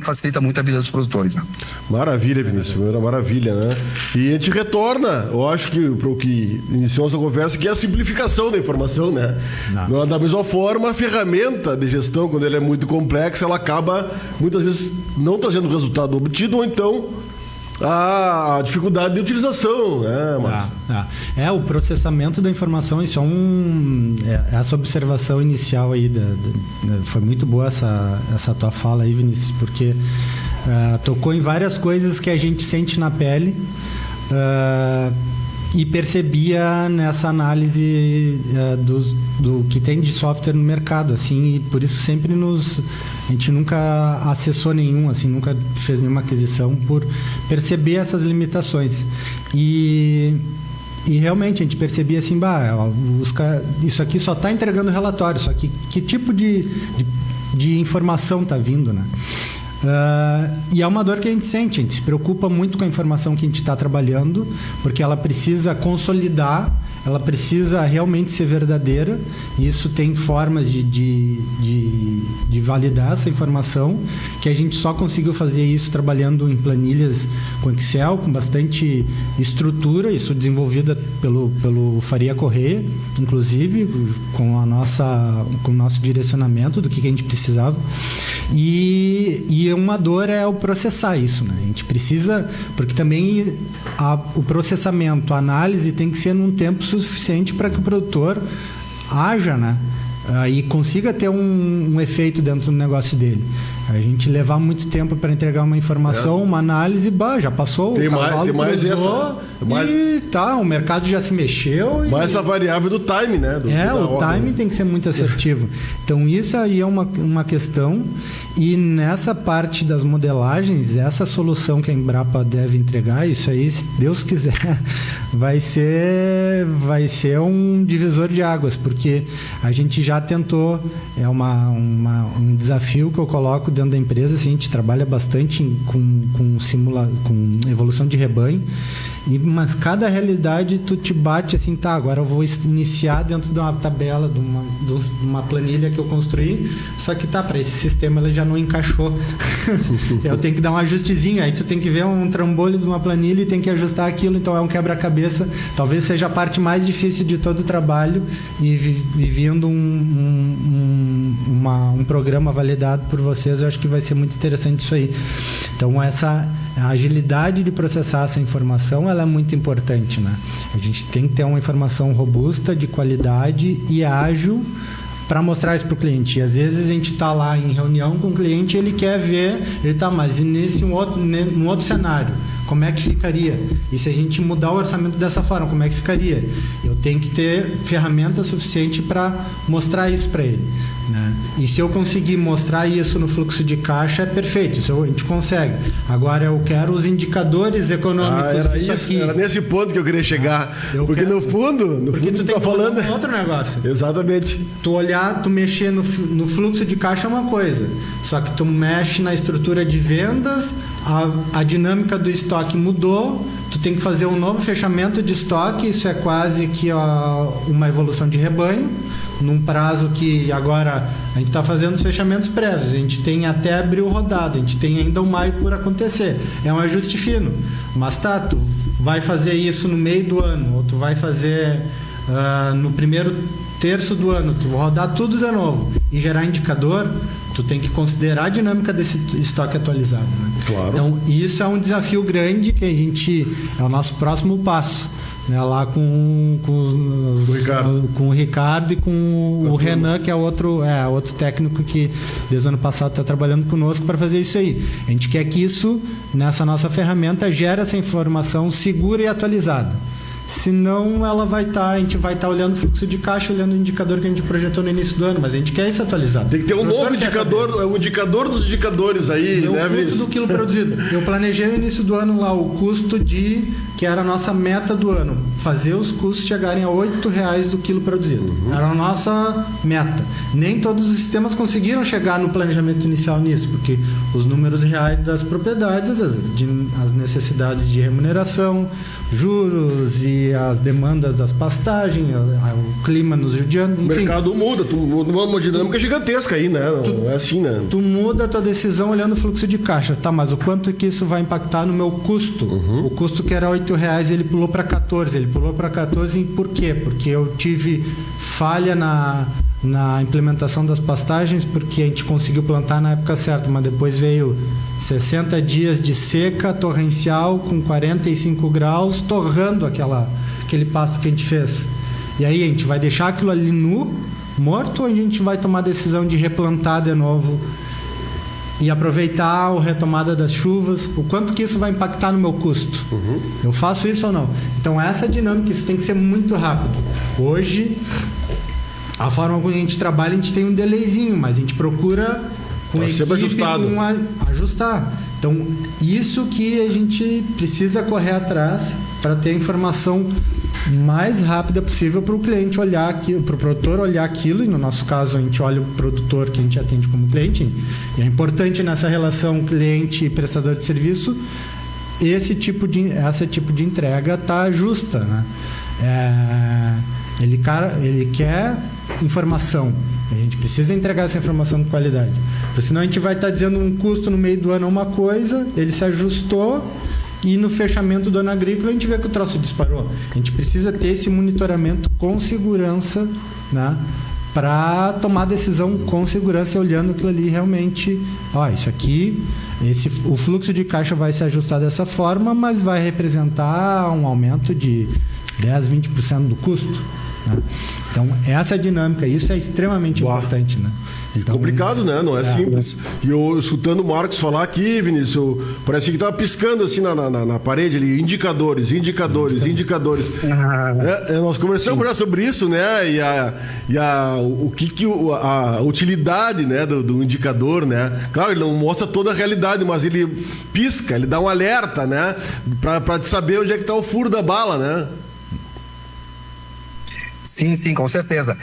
facilita muito a vida dos produtores, né? Maravilha, Vinícius, maravilha, né? E a gente retorna, eu acho que para o que iniciou essa conversa, que é a simplificação da informação, né? Da mesma forma, a ferramenta de gestão, quando ela é muito complexa, ela acaba muitas vezes não trazendo o resultado obtido, ou então A dificuldade de utilização, né, Márcio? O processamento da informação, isso essa observação inicial aí, foi muito boa essa tua fala aí, Vinícius, porque tocou em várias coisas que a gente sente na pele, e percebia nessa análise do que tem de software no mercado, assim, e por isso sempre a gente nunca acessou nenhum, assim, nunca fez nenhuma aquisição por perceber essas limitações. E realmente a gente percebia assim, isso aqui só está entregando relatório, só que tipo de informação está vindo, né? E é uma dor que a gente se preocupa muito com a informação que a gente está trabalhando, porque ela precisa consolidar, ela precisa realmente ser verdadeira, e isso tem formas de validar essa informação, que a gente só conseguiu fazer isso trabalhando em planilhas com Excel, com bastante estrutura, isso desenvolvida pelo Faria Correia, inclusive, com o nosso direcionamento do que a gente precisava. E uma dor é o processar isso, né? A gente precisa, porque também o processamento, a análise tem que ser num tempo suficiente para que o produtor haja, né? E consiga ter um efeito dentro do negócio dele. A gente levar muito tempo para entregar uma informação, uma análise, já passou, tem mais cruzou, essa. O mercado já se mexeu. Mas essa variável do time, né? O timing tem que ser muito assertivo. Então, isso aí é uma questão. E nessa parte das modelagens, essa solução que a Embrapa deve entregar, isso aí, se Deus quiser, vai ser um divisor de águas, porque a gente já tentou, um desafio que eu coloco dentro da empresa, assim, a gente trabalha bastante com evolução de rebanho, mas cada realidade tu te bate assim, agora eu vou iniciar dentro de uma tabela, de uma planilha que eu construí, só que para esse sistema ela já não encaixou. Eu tenho que dar um ajustezinho, aí tu tem que ver um trambolho de uma planilha e tem que ajustar aquilo, então é um quebra-cabeça, talvez seja a parte mais difícil de todo o trabalho, e vindo um programa validado por vocês, eu acho que vai ser muito interessante isso aí. Então a agilidade de processar essa informação, ela é muito importante, né? A gente tem que ter uma informação robusta, de qualidade e ágil para mostrar isso para o cliente. E às vezes a gente está lá em reunião com o cliente e ele quer ver, mas e num outro cenário, como é que ficaria? E se a gente mudar o orçamento dessa forma, como é que ficaria? Eu tenho que ter ferramenta suficiente para mostrar isso para ele, né? E se eu conseguir mostrar isso no fluxo de caixa, é perfeito, isso a gente consegue. Agora eu quero os indicadores econômicos disso aqui. Era nesse ponto que eu queria chegar. Porque no fundo tu tá falando um outro negócio. Exatamente. Tu mexer no fluxo de caixa é uma coisa, só que tu mexe na estrutura de vendas, a dinâmica do estoque mudou, tu tem que fazer um novo fechamento de estoque, isso é quase que uma evolução de rebanho, num prazo que agora a gente está fazendo os fechamentos prévios, a gente tem até abril rodado, a gente tem ainda o maio por acontecer, é um ajuste fino, mas tu vai fazer isso no meio do ano, ou tu vai fazer no primeiro terço do ano, tu vai rodar tudo de novo e gerar indicador, tu tem que considerar a dinâmica desse estoque atualizado, né? Claro. Então, isso é um desafio grande que é o nosso próximo passo, né? Lá com o Ricardo e com o Renan, que é outro técnico que desde o ano passado está trabalhando conosco para fazer isso aí. A gente quer que isso, nessa nossa ferramenta, gere essa informação segura e atualizada. Senão a gente vai estar olhando o fluxo de caixa, olhando o indicador que a gente projetou no início do ano, mas a gente quer isso atualizado. Tem que ter um novo indicador, um indicador dos indicadores aí, né, Vinícius? O custo do quilo produzido. Eu planejei no início do ano lá o custo que era a nossa meta do ano, fazer os custos chegarem a R$8 do quilo produzido. Era a nossa meta. Nem todos os sistemas conseguiram chegar no planejamento inicial nisso, porque os números reais das propriedades, as necessidades de remuneração, juros e as demandas das pastagens, o clima nos judiando, enfim. O mercado muda, uma dinâmica gigantesca aí, né? É assim, né? Tu muda a tua decisão olhando o fluxo de caixa, mas o quanto que isso vai impactar no meu custo? O custo que era R$8, ele pulou para 14. Ele pulou para 14 por quê? Porque eu tive falha na implementação das pastagens, porque a gente conseguiu plantar na época certa, mas depois veio 60 dias de seca torrencial com 45 graus, torrando aquele pasto que a gente fez. E aí a gente vai deixar aquilo ali nu, morto, ou a gente vai tomar a decisão de replantar de novo e aproveitar a retomada das chuvas? O quanto que isso vai impactar no meu custo? Eu faço isso ou não? Então essa dinâmica, isso tem que ser muito rápido. Hoje, a forma como a gente trabalha, a gente tem um delayzinho, mas a gente procura com equipe ajustar. Então, isso que a gente precisa correr atrás para ter a informação mais rápida possível para o cliente olhar aquilo, para o produtor olhar aquilo, e no nosso caso a gente olha o produtor que a gente atende como cliente, e é importante nessa relação cliente e prestador de serviço esse tipo de entrega tá justa, né? Ele quer informação, a gente precisa entregar essa informação de qualidade, porque senão a gente vai estar dizendo um custo no meio do ano uma coisa, ele se ajustou e no fechamento do ano agrícola a gente vê que o troço disparou. A gente precisa ter esse monitoramento com segurança, né, para tomar decisão com segurança, olhando aquilo ali realmente. Isso aqui, o fluxo de caixa vai se ajustar dessa forma, mas vai representar um aumento de 10, 20% do custo, né? Então, essa dinâmica, isso é extremamente importante, né? E então, complicado, né? Não é simples. E eu, escutando o Marcos falar aqui, Vinícius, parece que estava piscando assim na parede ali, indicadores. Nós conversamos já sobre isso, né? E a utilidade, né, do indicador, né? Claro, ele não mostra toda a realidade, mas ele pisca, ele dá um alerta, né? Para saber onde é que está o furo da bala, né? Sim, com certeza.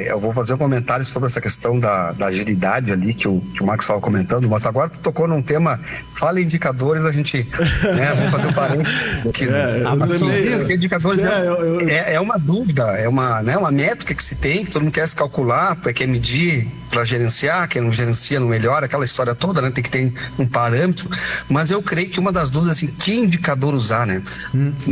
Eu vou fazer um comentário sobre essa questão da agilidade ali que o Marcos estava comentando, mas agora tu tocou num tema, fala em indicadores, a gente, né, vamos fazer um parênteses aqui. Indicadores é uma dúvida, é uma métrica que se tem, que todo mundo quer se calcular, quer medir para gerenciar, quem não gerencia não melhora, aquela história toda, né? Tem que ter um parâmetro, mas eu creio que uma das dúvidas, assim, que indicador usar, né?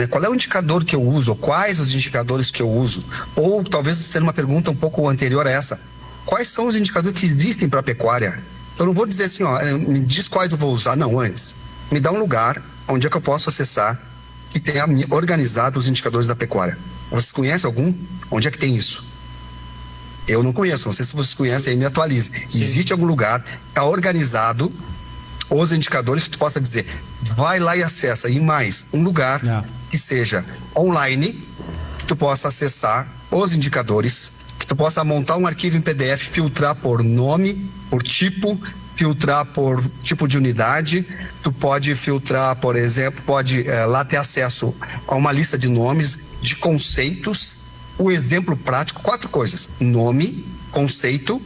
Qual é o indicador que eu uso, ou quais os indicadores que eu uso? Ou talvez sendo uma pergunta um pouco anterior a essa, quais são os indicadores que existem para a pecuária? Eu não vou dizer assim, me diz quais eu vou usar, não, antes, me dá um lugar onde é que eu posso acessar que tenha organizado os indicadores da pecuária. Vocês conhecem algum? Onde é que tem isso? Eu não conheço, não sei se vocês conhecem, aí me atualize. Existe algum lugar, está organizado os indicadores que tu possa dizer, vai lá e acessa, e mais, um lugar que seja online, que tu possa acessar os indicadores, que tu possa montar um arquivo em PDF, filtrar por nome, por tipo, filtrar por tipo de unidade, tu pode filtrar, por exemplo, pode lá ter acesso a uma lista de nomes, de conceitos, o exemplo prático, 4 coisas: nome, conceito,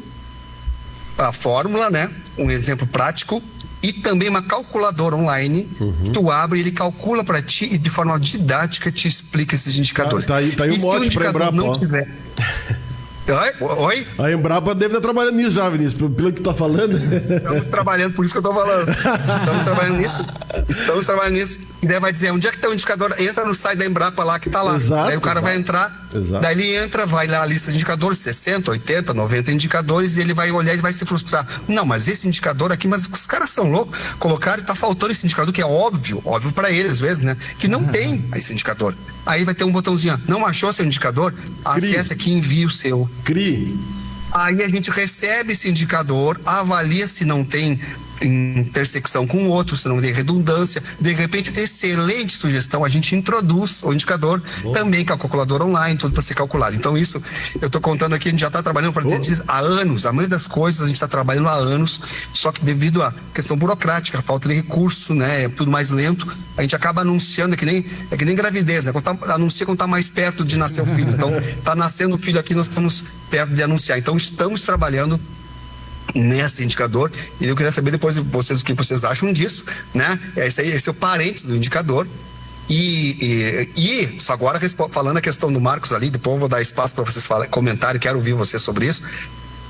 a fórmula, né? Um exemplo prático e também uma calculadora online que tu abre e ele calcula para ti e de forma didática te explica esses indicadores. Tá aí o mote para Embrapa. Não tiver... Oi? A Embrapa deve estar trabalhando nisso já, Vinícius, pelo que tu tá falando. Estamos trabalhando, por isso que eu tô falando. Estamos trabalhando nisso. E daí vai dizer, onde é que tá o indicador? Entra no site da Embrapa lá, que tá lá. Exato, daí o cara vai entrar, daí ele entra, vai lá a lista de indicadores, 60, 80, 90 indicadores, e ele vai olhar e vai se frustrar. Não, mas esse indicador aqui, mas os caras são loucos. Colocaram e tá faltando esse indicador, que é óbvio para eles, às vezes, né? Que não tem esse indicador. Aí vai ter um botãozinho, não achou seu indicador? Acesse aqui e envie o seu. CRI. Aí a gente recebe esse indicador, avalia se não tem intersecção com o outro, se não tem redundância. De repente, excelente sugestão, a gente introduz o indicador também com a calculadora online, tudo para ser calculado. Então isso, eu estou contando aqui, a gente já está trabalhando para dizer há anos, a maioria das coisas a gente está trabalhando há anos, só que devido à questão burocrática, a falta de recurso, né, é tudo mais lento, a gente acaba anunciando, é que nem gravidez, né, anuncia quando está mais perto de nascer o filho. Então, está nascendo o filho aqui, nós estamos perto de anunciar. Então, estamos trabalhando nesse indicador, e eu queria saber depois de vocês o que vocês acham disso, né? Esse é o parênteses do indicador. E só agora falando a questão do Marcos ali, depois eu vou dar espaço para vocês comentarem, quero ouvir vocês sobre isso.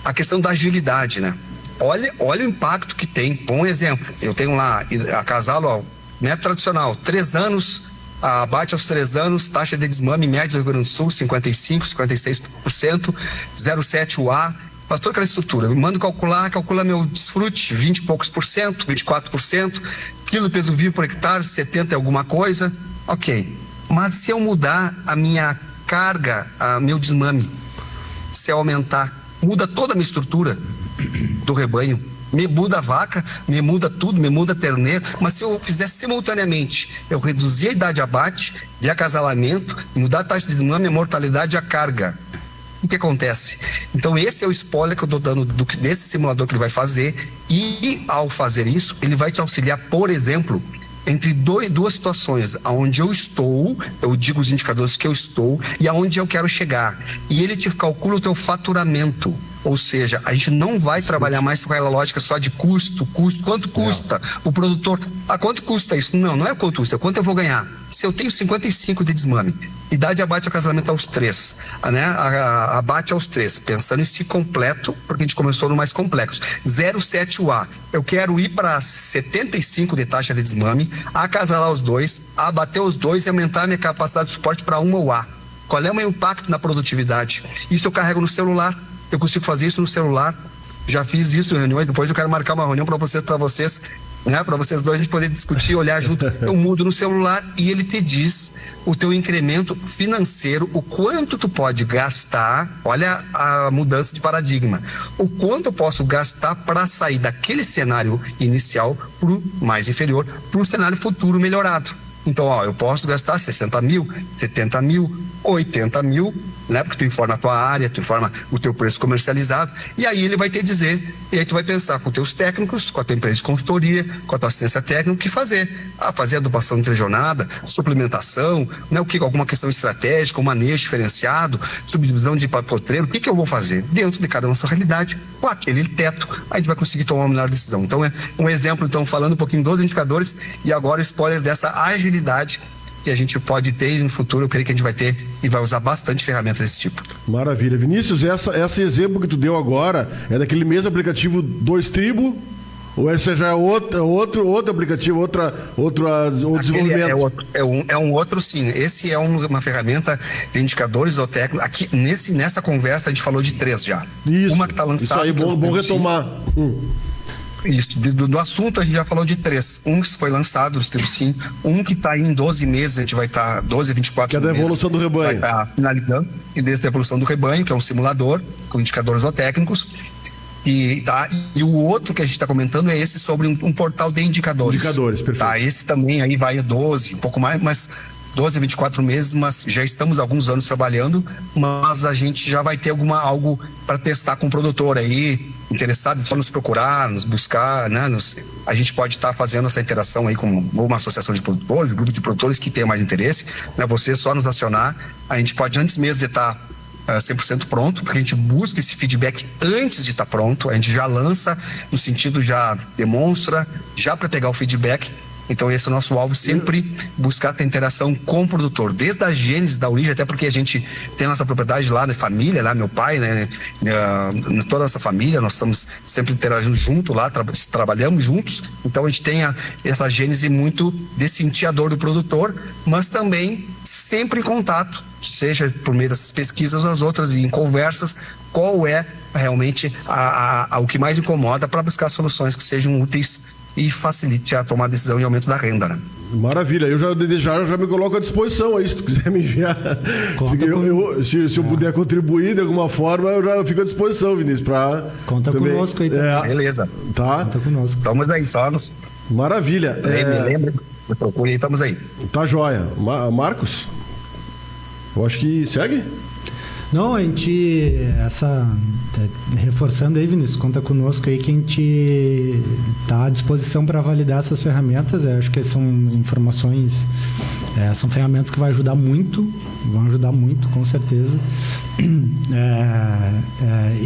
A questão da agilidade, né? Olha o impacto que tem. Bom exemplo, eu tenho lá a Casalo, método tradicional, 3 anos abate aos 3 anos, taxa de desmame média do Rio Grande do Sul, 55%, 56%, 0,7 UA. Faz toda aquela estrutura. Eu mando calcula meu desfrute, 20 e poucos por cento, 24%, quilo peso vivo por hectare, 70 e alguma coisa. Ok. Mas se eu mudar a minha carga, meu desmame, se eu aumentar, muda toda a minha estrutura do rebanho. Me muda a vaca, me muda tudo, me muda terneiro, mas se eu fizer simultaneamente, eu reduzir a idade de abate, de acasalamento, mudar a taxa de desmame, a mortalidade e a carga. O que acontece? Então esse é o spoiler que eu estou dando desse simulador que ele vai fazer, e ao fazer isso, ele vai te auxiliar, por exemplo, entre duas situações, aonde eu estou, eu digo os indicadores que eu estou e aonde eu quero chegar. E ele te calcula o teu faturamento. Ou seja, a gente não vai trabalhar mais com aquela lógica só de custo, quanto custa o produtor. Quanto custa isso? Não é quanto custa, é quanto eu vou ganhar. Se eu tenho 55 de desmame, idade de abate ao casamento aos 3, né? Abate aos 3, pensando em si completo, porque a gente começou no mais complexo. 0,7 UA. Eu quero ir para 75 de taxa de desmame, acasalar os dois, abater os dois e aumentar a minha capacidade de suporte para 1 UA. Qual é o meu impacto na produtividade? Isso eu carrego no celular. Eu consigo fazer isso no celular. Já fiz isso em reuniões. Depois eu quero marcar uma reunião para vocês, né? Para vocês dois a gente poder discutir, olhar junto. Eu mudo no celular e ele te diz o teu incremento financeiro, o quanto tu pode gastar. Olha a mudança de paradigma. O quanto eu posso gastar para sair daquele cenário inicial para o mais inferior, para o cenário futuro melhorado. Então, eu posso gastar 60 mil, 70 mil, 80 mil, né? Porque tu informa a tua área, tu informa o teu preço comercializado, e aí ele vai te dizer, e aí tu vai pensar com os teus técnicos, com a tua empresa de consultoria, com a tua assistência técnica, o que fazer. Fazer adubação interregionada, suplementação, né? Alguma questão estratégica, um manejo diferenciado, subdivisão de potreiro, o que eu vou fazer? Dentro de cada nossa realidade, com aquele teto, aí a gente vai conseguir tomar uma melhor decisão. Então, é um exemplo, então, falando um pouquinho dos indicadores, e agora o spoiler dessa agilidade que a gente pode ter, e no futuro eu creio que a gente vai ter e vai usar bastante ferramentas desse tipo. Maravilha. Vinícius, esse exemplo que tu deu agora é daquele mesmo aplicativo 2Tribo? Ou esse já é outro aplicativo, outro desenvolvimento? É um outro, sim. Esse é uma ferramenta de indicadores ou técnico. Aqui, nessa conversa, a gente falou de 3 já. Isso, uma que está lançada. Isso aí, bom retomar. Isso, do assunto a gente já falou de 3. Um que foi lançado, sim. Um que está em 12 meses, a gente vai estar 12 a 24 meses. Que é da evolução do rebanho. Vai estar finalizando. E desde a evolução do rebanho, que é um simulador com indicadores zootécnicos. E o outro que a gente está comentando é esse sobre um portal de indicadores. Indicadores, perfeito. Esse também aí vai 12, um pouco mais, mas 12 a 24 meses, mas já estamos há alguns anos trabalhando, mas a gente já vai ter algo para testar com o produtor aí, interessado, é só nos procurar, nos buscar, né? A gente pode estar fazendo essa interação aí com uma associação de produtores, grupo de produtores que tenha mais interesse, né? Você só nos acionar, a gente pode antes mesmo de estar 100% pronto, porque a gente busca esse feedback antes de estar pronto, a gente já lança, no sentido já demonstra, já para pegar o feedback. Então esse é o nosso alvo, sempre buscar essa interação com o produtor, desde a gênese, da origem, até porque a gente tem a nossa propriedade lá na família, lá meu pai, né, toda a nossa família, nós estamos sempre interagindo junto lá, trabalhamos juntos, então a gente tem essa gênese muito de sentir a dor do produtor, mas também sempre em contato, seja por meio dessas pesquisas ou as outras, e em conversas, qual é realmente o que mais incomoda, para buscar soluções que sejam úteis e facilite a tomar a decisão e aumento da renda, né? Maravilha, eu já me coloco à disposição aí, se tu quiser me enviar. Se eu puder contribuir de alguma forma, eu já fico à disposição, Vinícius, Conta também, conosco aí também. Beleza. Tá? Conta conosco. Estamos aí, só nos... Maravilha. Lembra, procure aí, estamos aí. Tá joia. Marcos? Eu acho que segue? Não, a gente, reforçando aí, Vinícius, conta conosco aí que a gente está à disposição para validar essas ferramentas. Eu acho que são informações, são ferramentas que vão ajudar muito, com certeza.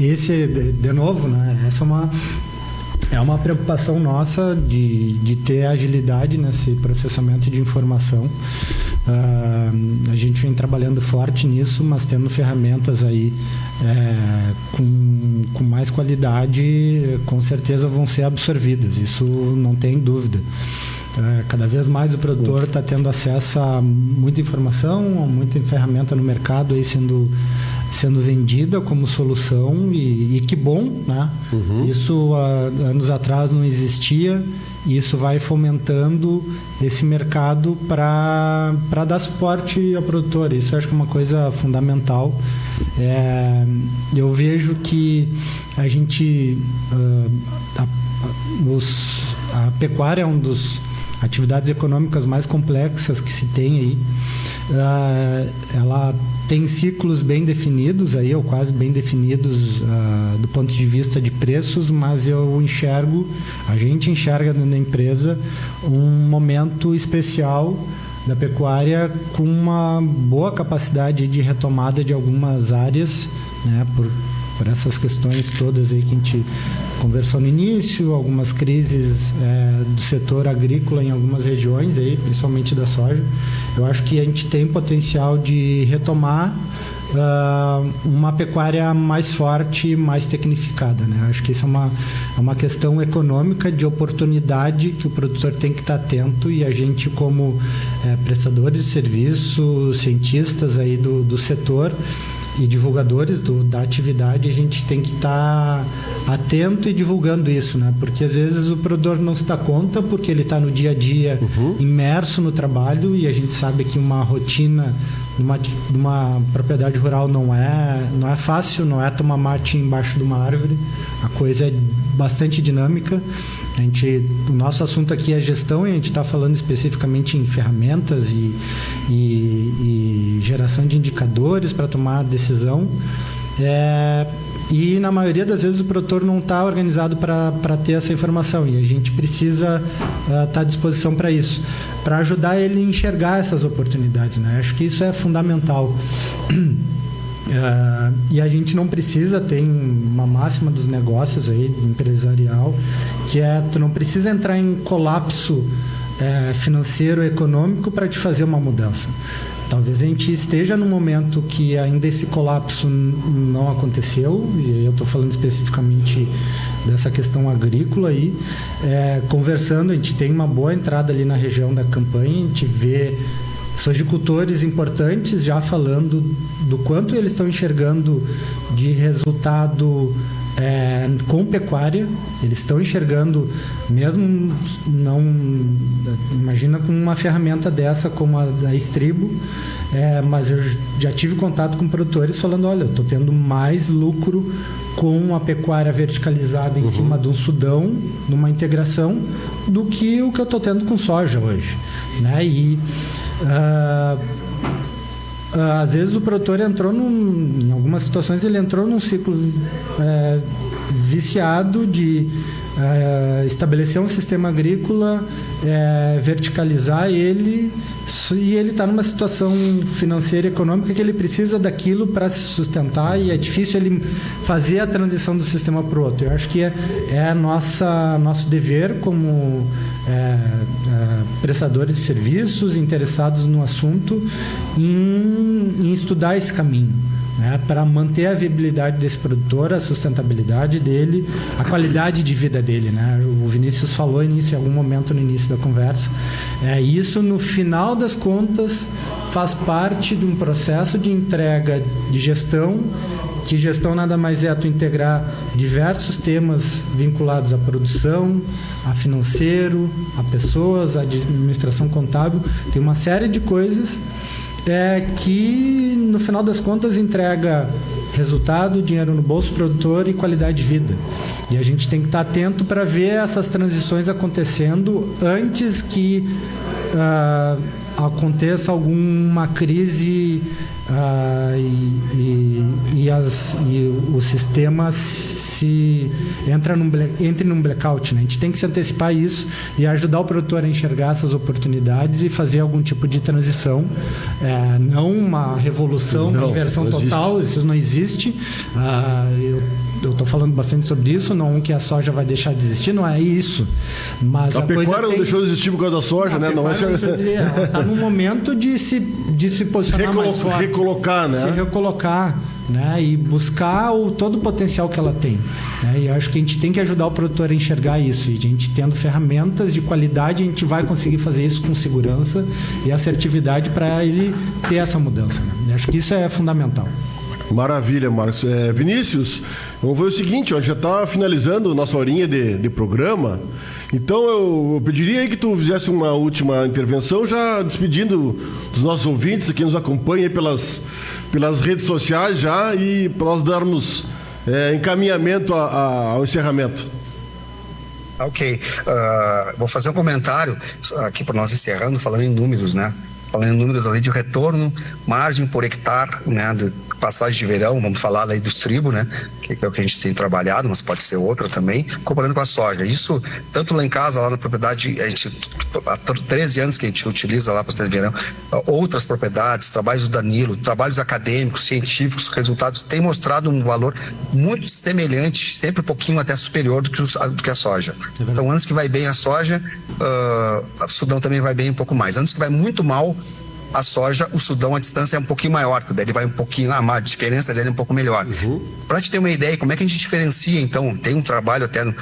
Esse, de novo, né, essa é uma preocupação nossa de ter agilidade nesse processamento de informação. A gente vem trabalhando forte nisso, mas tendo ferramentas aí com mais qualidade, com certeza vão ser absorvidas, isso não tem dúvida. Cada vez mais o produtor está tendo acesso a muita informação, a muita ferramenta no mercado aí sendo vendida como solução e que bom, né? Isso anos atrás não existia e isso vai fomentando esse mercado para dar suporte ao produtor. Isso eu acho que é uma coisa fundamental. Eu vejo que a gente a pecuária é um dos atividades econômicas mais complexas que se tem aí. Ela tem ciclos bem definidos aí, ou quase bem definidos do ponto de vista de preços, mas a gente enxerga na empresa um momento especial da pecuária com uma boa capacidade de retomada de algumas áreas, né, por essas questões todas aí que a gente conversou no início, algumas crises do setor agrícola em algumas regiões, aí, principalmente da soja. Eu acho que a gente tem potencial de retomar uma pecuária mais forte, mais tecnificada, né? Acho que isso é uma questão econômica de oportunidade que o produtor tem que estar atento, e a gente, como prestadores de serviço, cientistas aí do setor e divulgadores da atividade, a gente tem que estar atento e divulgando isso, né? Porque às vezes o produtor não se dá conta porque ele está no dia a dia imerso no trabalho, e a gente sabe que uma rotina de uma propriedade rural não é fácil, não é tomar mate embaixo de uma árvore. A coisa é bastante dinâmica. O nosso assunto aqui é gestão, e a gente está falando especificamente em ferramentas e geração de indicadores para tomar decisão. E na maioria das vezes o produtor não está organizado para ter essa informação, e a gente precisa estar à disposição para isso, para ajudar ele a enxergar essas oportunidades, né? Acho que isso é fundamental. E a gente não precisa, tem uma máxima dos negócios aí, empresarial, que tu não precisa entrar em colapso financeiro, econômico para te fazer uma mudança. Talvez a gente esteja num momento que ainda esse colapso não aconteceu, e eu estou falando especificamente dessa questão agrícola aí. Conversando, a gente tem uma boa entrada ali na região da campanha, a gente vê sojicultores importantes já falando do quanto eles estão enxergando de resultado com pecuária. Eles estão enxergando, mesmo não... Imagina com uma ferramenta dessa como a Estribo, mas eu já tive contato com produtores falando, olha, eu estou tendo mais lucro com a pecuária verticalizada em cima de um sudão, numa integração, do que o que eu estou tendo com soja hoje, né? E às vezes o produtor entrou em algumas situações ele entrou num ciclo viciado de estabelecer um sistema agrícola, verticalizar ele, e ele está numa situação financeira e econômica que ele precisa daquilo para se sustentar, e é difícil ele fazer a transição do sistema para o outro. Eu acho que é nosso dever como prestadores de serviços interessados no assunto em estudar esse caminho, né, para manter a viabilidade desse produtor, a sustentabilidade dele, a qualidade de vida dele, né? O Vinícius falou em algum momento no início da conversa. Isso, no final das contas, faz parte de um processo de entrega de gestão, que gestão nada mais é tu integrar diversos temas vinculados à produção, a financeiro, a pessoas, a administração contábil. Tem uma série de coisas que, no final das contas, entrega resultado, dinheiro no bolso do produtor e qualidade de vida. E a gente tem que estar atento para ver essas transições acontecendo antes que aconteça alguma crise e o sistema entre num blackout, né? A gente tem que se antecipar isso e ajudar o produtor a enxergar essas oportunidades e fazer algum tipo de transição, não uma revolução, uma inversão total, isso não existe. Eu estou falando bastante sobre isso, não que a soja vai deixar de existir, não é isso. Mas a pecuária não deixou de existir por causa da soja, né? Não ela está no momento de se posicionar mais forte. Recolocar, né? Se recolocar. né? E buscar todo o potencial que ela tem, né? E eu acho que a gente tem que ajudar o produtor a enxergar isso. E a gente tendo ferramentas de qualidade, a gente vai conseguir fazer isso com segurança e assertividade para ele ter essa mudança, né? Eu acho que isso é fundamental. Maravilha, Marcos. Vinícius, vamos ver o seguinte, a gente já está finalizando nossa horinha de programa, então eu pediria aí que tu fizesse uma última intervenção, já despedindo dos nossos ouvintes que nos acompanham aí pelas redes sociais já, e para nós darmos encaminhamento ao encerramento. Ok. Vou fazer um comentário aqui para nós encerrando, falando em números, né? Falando em números ali de retorno, margem por hectare, né? De passagem de verão, vamos falar aí dos trigo, né? Que é o que a gente tem trabalhado, mas pode ser outra também, comparando com a soja. Isso, tanto lá em casa, lá na propriedade, a gente, há 13 anos que a gente utiliza lá para passagem de verão, outras propriedades, trabalhos do Danilo, trabalhos acadêmicos, científicos, resultados têm mostrado um valor muito semelhante, sempre um pouquinho até superior do que a soja. Então, anos que vai bem a soja, a Sudão também vai bem um pouco mais. Anos que vai muito mal a soja, o Sudão, a distância é um pouquinho maior, porque daí ele vai um pouquinho, a diferença dele é um pouco melhor. Para te ter uma ideia, como é que a gente diferencia, então, tem um trabalho até lá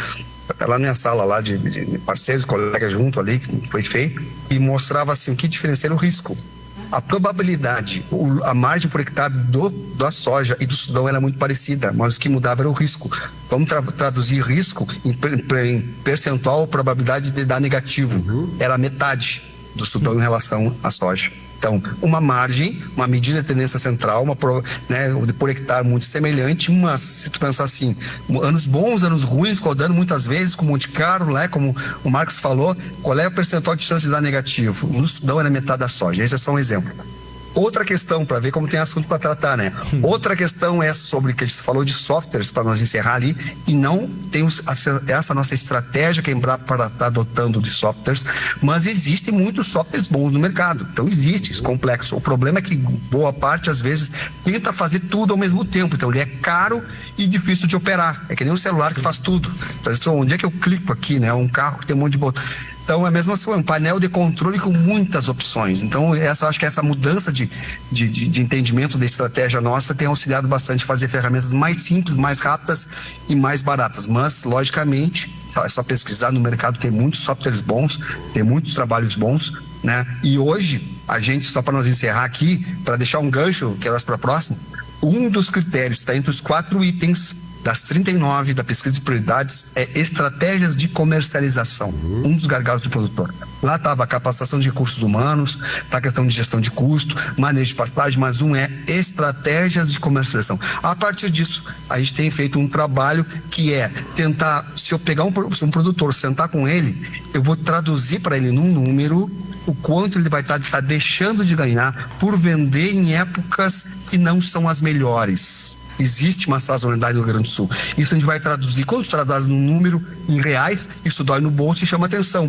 na minha sala lá de parceiros, colegas junto ali, que foi feito, e mostrava assim, o que diferencia era o risco. A probabilidade, a margem por hectare da soja e do Sudão era muito parecida, mas o que mudava era o risco. Vamos traduzir risco em percentual, probabilidade de dar negativo. Era metade do Sudão em relação à soja. Então, uma margem, uma medida de tendência central, né, por hectare muito semelhante, mas se tu pensar assim, anos bons, anos ruins, rodando muitas vezes, com Monte Carlo, né, como o Marcos falou, qual é o percentual de chance de dar negativo? No Sudão era metade da soja, esse é só um exemplo. Outra questão, para ver como tem assunto para tratar, né? Outra questão é sobre que a gente falou de softwares, para nós encerrar ali, e não tem essa nossa estratégia que a Embrapa está adotando de softwares, mas existem muitos softwares bons no mercado. Então existe isso complexo. O problema é que boa parte, às vezes, tenta fazer tudo ao mesmo tempo. Então ele é caro e difícil de operar. É que nem um celular que faz tudo. Então, onde é que eu clico aqui, né? Um carro que tem um monte de botão. Então, é mesmo assim, um painel de controle com muitas opções. Então, acho que essa mudança de entendimento da estratégia nossa tem auxiliado bastante a fazer ferramentas mais simples, mais rápidas e mais baratas. Mas, logicamente, é só pesquisar no mercado, tem muitos softwares bons, tem muitos trabalhos bons, né? E hoje, a gente, só para nós encerrar aqui, para deixar um gancho, que é para a próxima, um dos critérios está entre os 4 itens das 39 da pesquisa de prioridades é estratégias de comercialização, um dos gargalos do produtor. Lá estava a capacitação de recursos humanos, está a questão de gestão de custo, manejo de passagem, mas um é estratégias de comercialização. A partir disso, a gente tem feito um trabalho que é tentar, se eu pegar um produtor, sentar com ele, eu vou traduzir para ele num número o quanto ele vai estar deixando de ganhar por vender em épocas que não são as melhores. Existe uma sazonalidade no Rio Grande do Sul. Isso a gente vai traduzir. Quando traduz num número em reais, isso dói no bolso e chama atenção.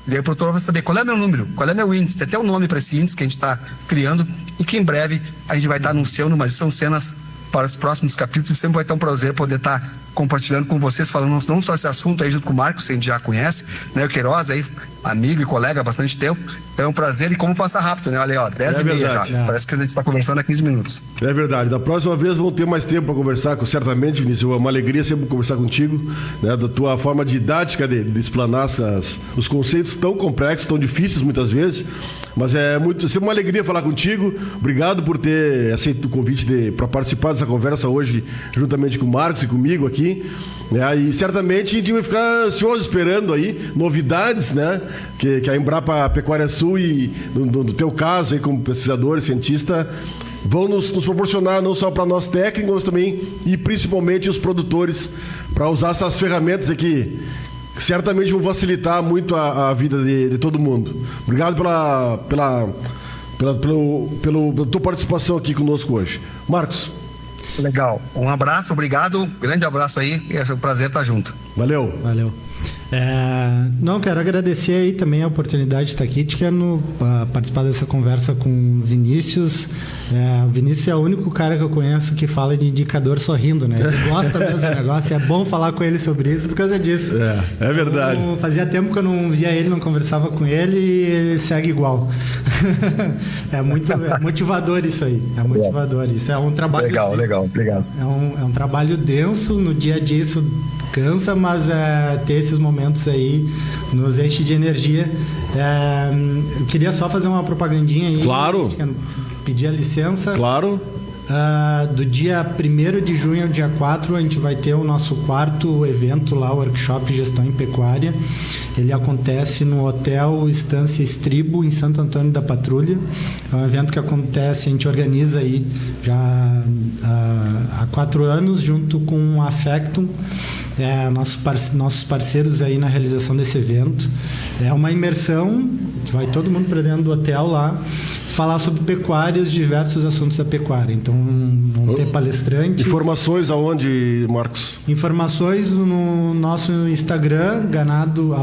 Daí o produtor vai saber qual é meu número, qual é meu índice. Tem até um nome para esse índice que a gente está criando e que em breve a gente vai estar anunciando, mas são cenas para os próximos capítulos e sempre vai ter um prazer poder estar compartilhando com vocês, falando não só esse assunto aí junto com o Marcos, que a gente já conhece, né? O Queiroz aí, amigo e colega há bastante tempo. Então é um prazer e como passa rápido, né? Olha aí, 10h30 já. Parece que a gente está conversando há 15 minutos. É verdade. Da próxima vez vamos ter mais tempo para conversar, certamente, Vinícius. É uma alegria sempre conversar contigo, né? Da tua forma didática de explanar os conceitos tão complexos, tão difíceis muitas vezes. Mas é sempre uma alegria falar contigo. Obrigado por ter aceito o convite para participar dessa conversa hoje, juntamente com o Marcos e comigo aqui. E certamente a gente vai ficar ansioso esperando aí novidades, né? Que a Embrapa Pecuária Sul e no teu caso aí como pesquisador e cientista vão nos proporcionar não só para nós técnicos, mas também e principalmente os produtores para usar essas ferramentas aqui. Certamente vão facilitar muito a vida de todo mundo. Obrigado pela tua participação aqui conosco hoje. Marcos. Legal. Um abraço, obrigado. Grande abraço aí. É um prazer estar junto. Valeu. Valeu. Não, quero agradecer aí também a oportunidade de estar aqui, de participar dessa conversa com o Vinícius. O Vinícius é o único cara que eu conheço que fala de indicador sorrindo, né? Ele gosta mesmo do negócio, é bom falar com ele sobre isso por causa disso. É verdade. Fazia tempo que eu não via ele, não conversava com ele e ele segue igual. É motivador isso aí. É motivador. Isso é um trabalho... Legal, obrigado. É um trabalho denso, no dia a dia isso cansa, mas ter esses momentos aí nos enche de energia. Eu queria só fazer uma propagandinha aí. Claro. Pedir a licença. Claro. Do dia 1º de junho ao dia 4, a gente vai ter o nosso 4º evento lá, o Workshop Gestão em Pecuária. Ele acontece no Hotel Estância Estribo, em Santo Antônio da Patrulha. É um evento que acontece, a gente organiza aí já há 4 anos, junto com a Affectum, nossos parceiros aí na realização desse evento. É uma imersão, vai todo mundo para dentro do hotel lá, falar sobre pecuária e os diversos assuntos da pecuária. Então, vão ter palestrantes. Informações aonde, Marcos? Informações no nosso Instagram, @ganado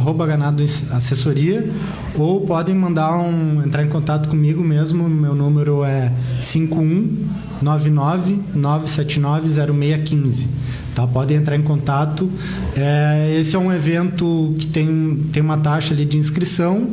assessoria, ou podem entrar em contato comigo mesmo. Meu número é 5199-979-0615. Tá? Podem entrar em contato. Esse é um evento que tem uma taxa ali de inscrição.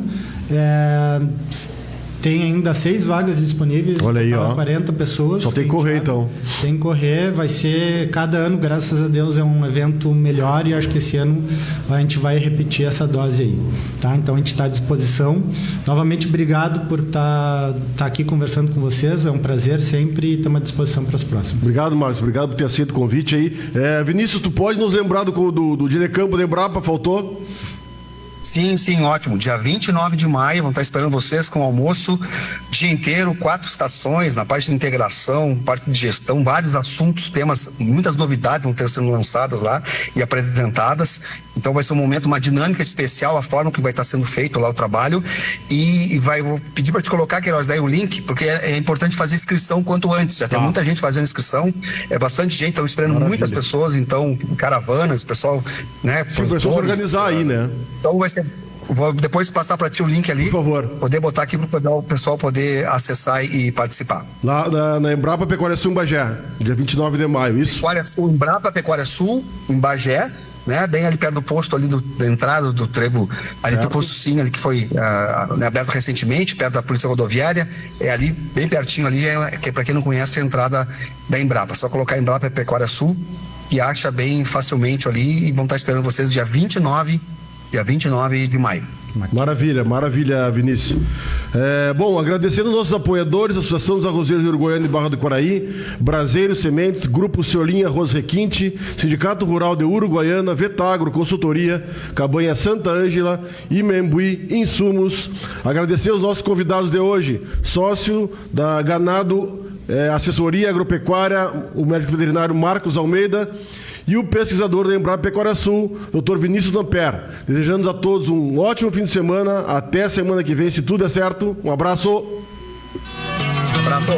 Tem ainda 6 vagas disponíveis. Olha aí, ó. 40 pessoas. Só tem que correr, então. Tem que correr. Vai ser, cada ano, graças a Deus, é um evento melhor e acho que esse ano a gente vai repetir essa dose aí. Tá? Então, a gente está à disposição. Novamente, obrigado por estar aqui conversando com vocês. É um prazer sempre e estamos à disposição para os próximos. Obrigado, Marcos. Obrigado por ter aceito o convite aí. Vinícius, tu pode nos lembrar do Dinecampo da Embrapa? Faltou? Sim, ótimo. Dia 29 de maio, vão estar esperando vocês com almoço, dia inteiro, 4 estações, na parte de integração, parte de gestão, vários assuntos, temas, muitas novidades vão estar sendo lançadas lá e apresentadas. Então vai ser um momento, uma dinâmica especial, a forma que vai estar sendo feito lá o trabalho. Vou pedir para te colocar, Queiroz, daí o link, porque é importante fazer inscrição quanto antes. Já tem muita gente fazendo inscrição, bastante gente, estão esperando. Maravilha. Muitas pessoas, então, caravanas, pessoal, né? Sim, o pessoal se organizar aí, né? Então vai ser. Vou depois passar para ti o link ali. Por favor. Poder botar aqui para o pessoal poder acessar e participar. Lá na Embrapa Pecuária Sul, em Bagé, dia 29 de maio, isso? Pecuária Sul, Embrapa Pecuária Sul, em Bagé, né? Bem ali perto do posto ali da entrada do trevo, ali do posto Sim, ali que foi aberto recentemente, perto da Polícia Rodoviária. É ali, bem pertinho ali, que para quem não conhece, a entrada da Embrapa. Só colocar Embrapa Pecuária Sul, que acha bem facilmente ali, e vão estar esperando vocês dia 29 de maio. Maravilha, Vinícius. Bom, agradecendo aos nossos apoiadores, Associação dos Arrozeiros de Uruguaiana e Barra do Quaraí, Braseiro Sementes, Grupo Ciolinha Arroz Requinte, Sindicato Rural de Uruguaiana, Vetagro Consultoria, Cabanha Santa Ângela, Imembuí Insumos. Agradecer aos nossos convidados de hoje, sócio da Ganado Assessoria Agropecuária, o médico veterinário Marcos Almeida, e o pesquisador da Embrapa Pecuária Sul, Dr. Vinícius Damper. Desejamos a todos um ótimo fim de semana. Até semana que vem, se tudo der certo. Um abraço. Um abraço.